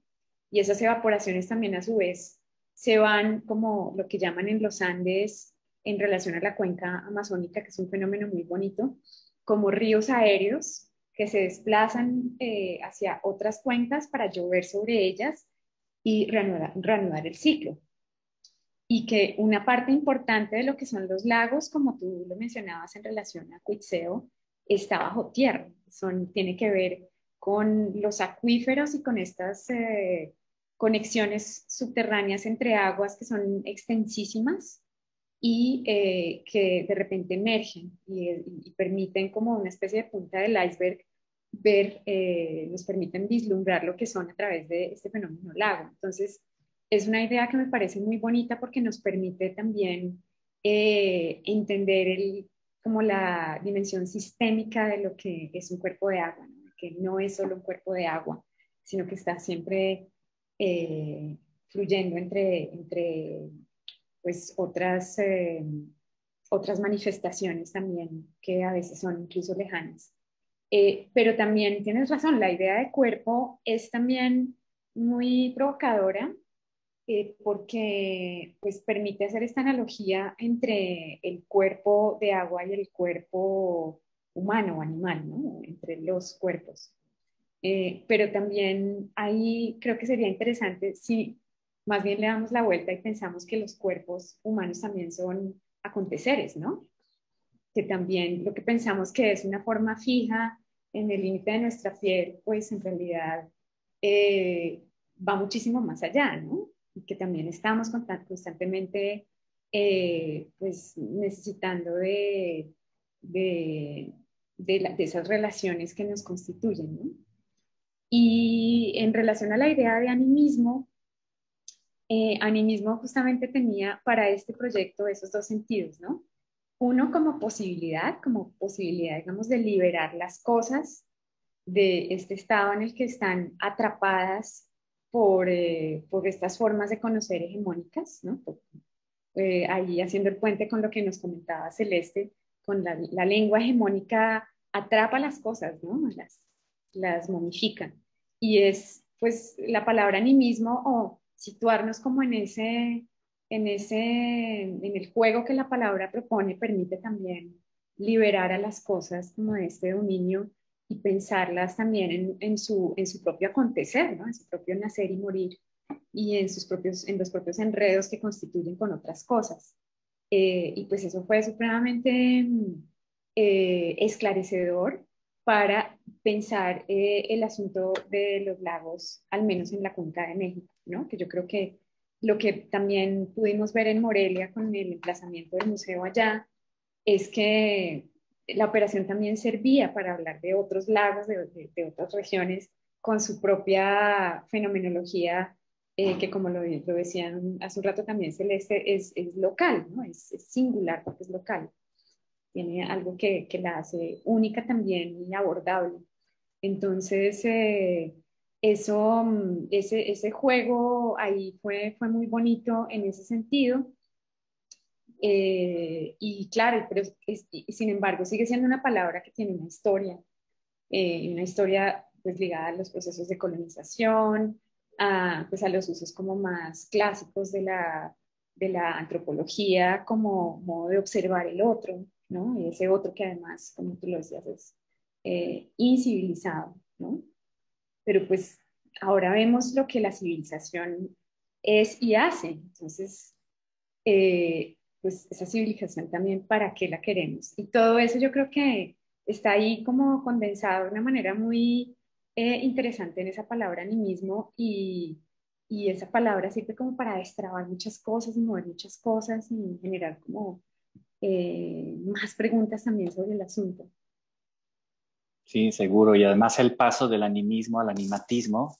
y esas evaporaciones también a su vez se van como lo que llaman en los Andes en relación a la cuenca amazónica, que es un fenómeno muy bonito, como ríos aéreos que se desplazan hacia otras cuencas para llover sobre ellas y reanudar el ciclo. Y que una parte importante de lo que son los lagos, como tú lo mencionabas en relación a Cuitzeo, está bajo tierra. Tiene que ver con los acuíferos y con estas conexiones subterráneas entre aguas que son extensísimas y que de repente emergen y permiten como una especie de punta del iceberg nos permiten vislumbrar lo que son a través de este fenómeno lago. Entonces, es una idea que me parece muy bonita porque nos permite también entender como la dimensión sistémica de lo que es un cuerpo de agua, ¿no? Que no es solo un cuerpo de agua, sino que está siempre fluyendo entre pues, otras manifestaciones también que a veces son incluso lejanas. Pero también tienes razón, la idea de cuerpo es también muy provocadora porque pues, permite hacer esta analogía entre el cuerpo de agua y el cuerpo humano o animal, ¿no? Entre los cuerpos. Pero también ahí creo que sería interesante si más bien le damos la vuelta y pensamos que los cuerpos humanos también son aconteceres, ¿no? Que también lo que pensamos que es una forma fija en el límite de nuestra piel, pues en realidad va muchísimo más allá, ¿no? Y que también estamos constantemente pues necesitando de esas relaciones que nos constituyen, ¿no? Y en relación a la idea de animismo justamente tenía para este proyecto esos dos sentidos, ¿no? Uno como posibilidad, digamos, de liberar las cosas de este estado en el que están atrapadas por estas formas de conocer hegemónicas, ¿no? Ahí haciendo el puente con lo que nos comentaba Celeste, con la lengua hegemónica atrapa las cosas, ¿no? Las momifica. Y es, pues, la palabra animismo o situarnos como en el juego que la palabra propone, permite también liberar a las cosas como de este dominio y pensarlas también en su propio acontecer, ¿no? En su propio nacer y morir y en los propios enredos que constituyen con otras cosas. Y pues eso fue supremamente esclarecedor para pensar el asunto de los lagos, al menos en la Cuenca de México, ¿no? Que yo creo que lo que también pudimos ver en Morelia con el emplazamiento del museo allá es que la operación también servía para hablar de otros lagos, de otras regiones, con su propia fenomenología, que como lo decían hace un rato también Celeste, es local, ¿no? Es singular porque es local. Tiene algo que la hace única también y abordable. Entonces, ese juego ahí fue muy bonito en ese sentido. Y claro, pero sin embargo sigue siendo una palabra que tiene una historia pues ligada a los procesos de colonización, pues a los usos como más clásicos de la antropología como modo de observar el otro, ¿no? Y ese otro que además, como tú lo decías, es incivilizado, ¿no? Pero pues ahora vemos lo que la civilización es y hace. Entonces, pues esa civilización también, ¿para qué la queremos? Y todo eso yo creo que está ahí como condensado de una manera muy interesante en esa palabra animismo y esa palabra sirve como para destrabar muchas cosas y mover muchas cosas y generar como más preguntas también sobre el asunto. Sí, seguro. Y además el paso del animismo al animatismo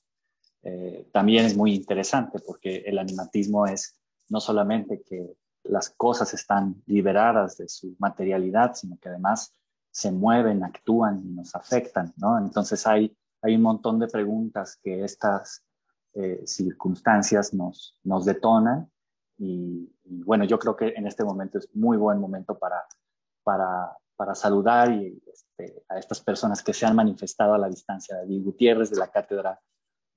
también es muy interesante porque el animatismo es no solamente que las cosas están liberadas de su materialidad, sino que además se mueven, actúan y nos afectan, ¿no? Entonces hay un montón de preguntas que estas circunstancias nos detonan y bueno, yo creo que en este momento es muy buen momento para saludar a estas personas que se han manifestado a la distancia. David Gutiérrez de la Cátedra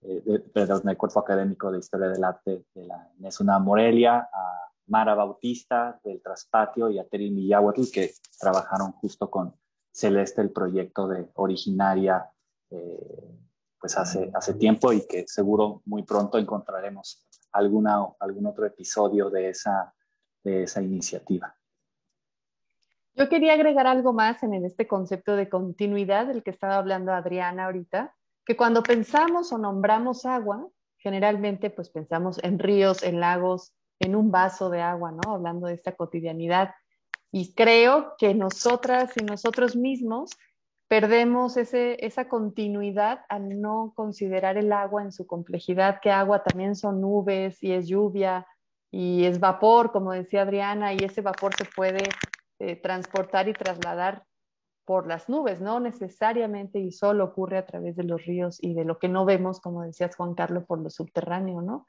del Cuerpo Académico de Historia del Arte de la Inés Una Morelia, a Mara Bautista del Traspatio y a Terry Millahuatl, que trabajaron justo con Celeste el proyecto de Originaria pues hace tiempo y que seguro muy pronto encontraremos algún otro episodio de esa iniciativa. Yo quería agregar algo más en este concepto de continuidad del que estaba hablando Adriana ahorita, que cuando pensamos o nombramos agua, generalmente pues pensamos en ríos, en lagos, en un vaso de agua, ¿no? Hablando de esta cotidianidad. Y creo que nosotras y nosotros mismos perdemos esa continuidad al no considerar el agua en su complejidad, que agua también son nubes y es lluvia y es vapor, como decía Adriana, y ese vapor se puede transportar y trasladar por las nubes, no necesariamente y solo ocurre a través de los ríos y de lo que no vemos, como decías Juan Carlos, por lo subterráneo, ¿no?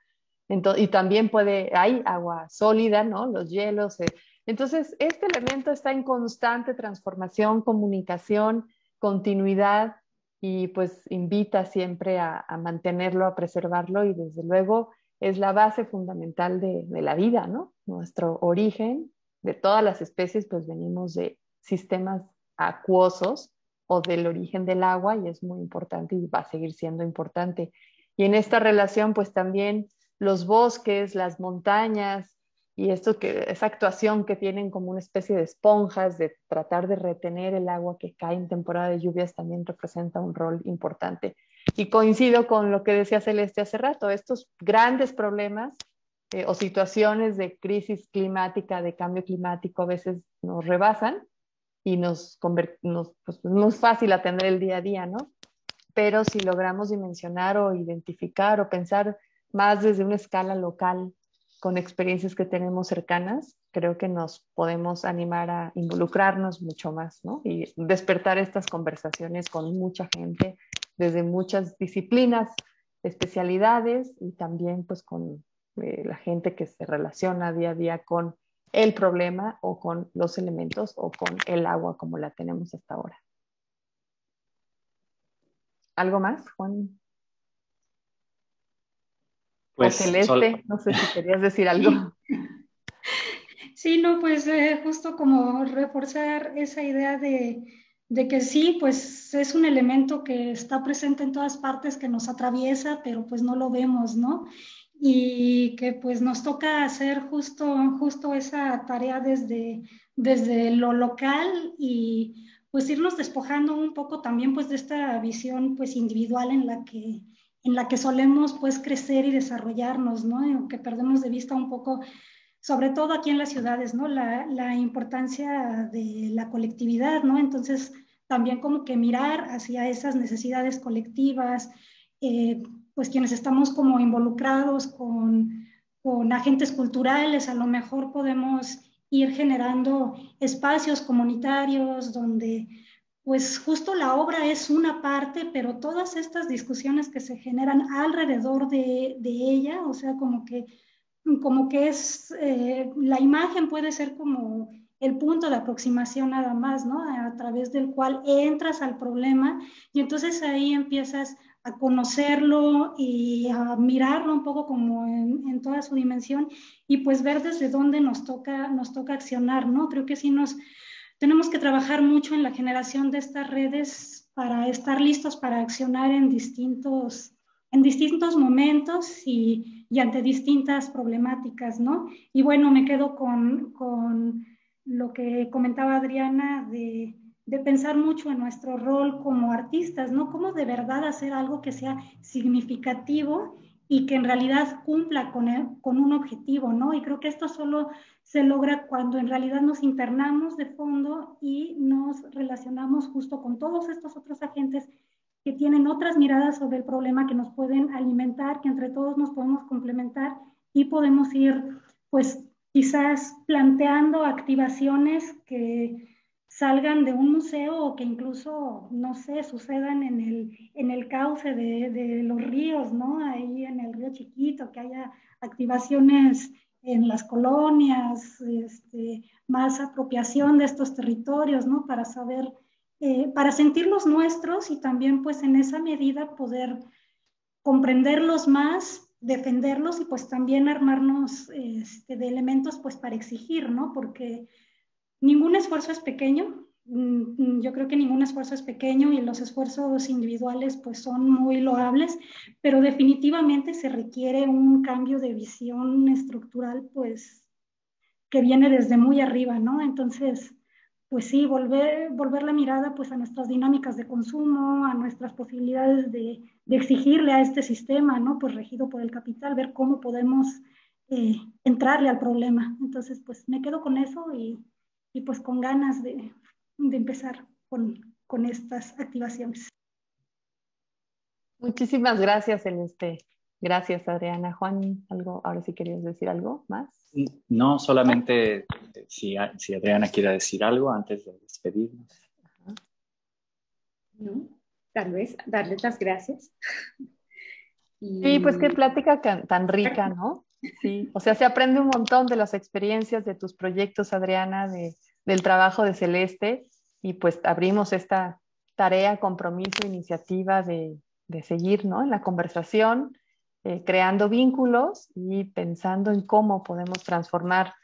Entonces, y también hay agua sólida, ¿no? Los hielos. Entonces, este elemento está en constante transformación, comunicación, continuidad y pues invita siempre a mantenerlo, a preservarlo y desde luego es la base fundamental de la vida, ¿no? Nuestro origen de todas las especies pues venimos de sistemas acuosos o del origen del agua y es muy importante y va a seguir siendo importante. Y en esta relación pues también los bosques, las montañas y esa actuación que tienen como una especie de esponjas de tratar de retener el agua que cae en temporada de lluvias también representa un rol importante. Y coincido con lo que decía Celeste hace rato, estos grandes problemas o situaciones de crisis climática, de cambio climático, a veces nos rebasan y pues, no es fácil atender el día a día, ¿no? Pero si logramos dimensionar o identificar o pensar más desde una escala local con experiencias que tenemos cercanas, creo que nos podemos animar a involucrarnos mucho más, ¿no? Y despertar estas conversaciones con mucha gente desde muchas disciplinas, especialidades y también pues con la gente que se relaciona día a día con el problema o con los elementos o con el agua como la tenemos hasta ahora. ¿Algo más, Juan? Pues o Celeste, no sé si querías decir algo. Sí, no, pues justo como reforzar esa idea de que sí, pues es un elemento que está presente en todas partes, que nos atraviesa, pero pues no lo vemos, ¿no? Y que pues nos toca hacer justo esa tarea desde lo local y pues irnos despojando un poco también pues de esta visión pues individual en la que solemos pues crecer y desarrollarnos, ¿no? Y aunque perdemos de vista un poco sobre todo aquí en las ciudades, ¿no? La importancia de la colectividad, ¿no? Entonces, también como que mirar hacia esas necesidades colectivas, pues quienes estamos como involucrados con agentes culturales, a lo mejor podemos ir generando espacios comunitarios donde pues justo la obra es una parte, pero todas estas discusiones que se generan alrededor de ella, o sea, como que es, la imagen puede ser como el punto de aproximación nada más, ¿no? A través del cual entras al problema y entonces ahí empiezas a conocerlo y a mirarlo un poco como en toda su dimensión y pues ver desde dónde nos toca accionar, ¿no? Creo que sí tenemos que trabajar mucho en la generación de estas redes para estar listos para accionar en distintos momentos y ante distintas problemáticas, ¿no? Y bueno, me quedo con lo que comentaba Adriana de pensar mucho en nuestro rol como artistas, ¿no? Cómo de verdad hacer algo que sea significativo y que en realidad cumpla con un objetivo, ¿no? Y creo que esto solo se logra cuando en realidad nos internamos de fondo y nos relacionamos justo con todos estos otros agentes que tienen otras miradas sobre el problema, que nos pueden alimentar, que entre todos nos podemos complementar y podemos ir, pues, quizás planteando activaciones que salgan de un museo o que incluso, no sé, sucedan en el cauce de los ríos, ¿no? Ahí en el río Chiquito, que haya activaciones en las colonias, más apropiación de estos territorios, ¿no? Para saber, para sentirlos nuestros y también pues en esa medida poder comprenderlos más, defenderlos y pues también armarnos de elementos pues para exigir, ¿no? Porque ningún esfuerzo es pequeño. Yo creo que ningún esfuerzo es pequeño y los esfuerzos individuales pues son muy loables, pero definitivamente se requiere un cambio de visión estructural pues que viene desde muy arriba, ¿no? Entonces, pues sí, volver la mirada pues a nuestras dinámicas de consumo, a nuestras posibilidades de exigirle a este sistema, ¿no? Pues regido por el capital, ver cómo podemos entrarle al problema. Entonces, pues me quedo con eso y pues con ganas de empezar con estas activaciones. Muchísimas gracias, Celeste. Gracias, Adriana. Juan, algo, ahora sí querías decir algo más. No, solamente si Adriana quiere decir algo antes de despedirnos. ¿no? Tal vez darles las gracias. Sí, pues qué plática tan rica, ¿no? Sí, o sea, se aprende un montón de las experiencias de tus proyectos, Adriana, del trabajo de Celeste, y pues abrimos esta tarea, compromiso, iniciativa de seguir, ¿no? En la conversación, creando vínculos y pensando en cómo podemos transformar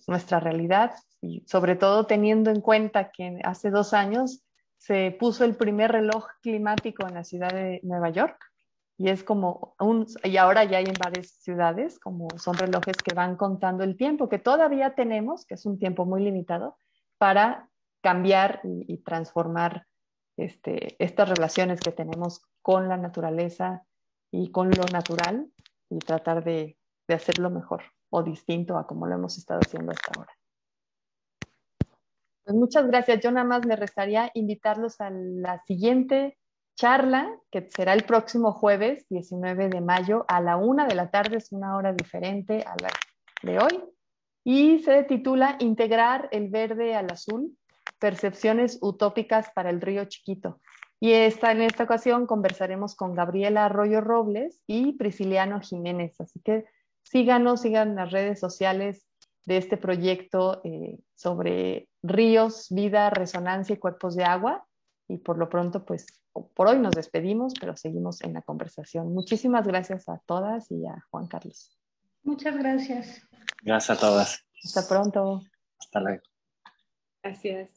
nuestra realidad y sobre todo teniendo en cuenta que hace 2 años se puso el primer reloj climático en la ciudad de Nueva York y es como y ahora ya hay en varias ciudades, como son relojes que van contando el tiempo que todavía tenemos, que es un tiempo muy limitado, para cambiar y transformar estas relaciones que tenemos con la naturaleza y con lo natural y tratar de hacerlo mejor o distinto a como lo hemos estado haciendo hasta ahora. Pues muchas gracias. Yo nada más me restaría invitarlos a la siguiente charla, que será el próximo jueves 19 de mayo a la 1 de la tarde, es una hora diferente a la de hoy, y se titula Integrar el verde al azul, percepciones utópicas para el río Chiquito. Y en esta ocasión conversaremos con Gabriela Arroyo Robles y Prisciliano Jiménez, así que sigan las redes sociales de este proyecto sobre ríos, vida, resonancia y cuerpos de agua. Y por lo pronto, pues por hoy nos despedimos, pero seguimos en la conversación. Muchísimas gracias a todas y a Juan Carlos. Muchas gracias. Gracias a todas. Hasta pronto. Hasta luego. Gracias.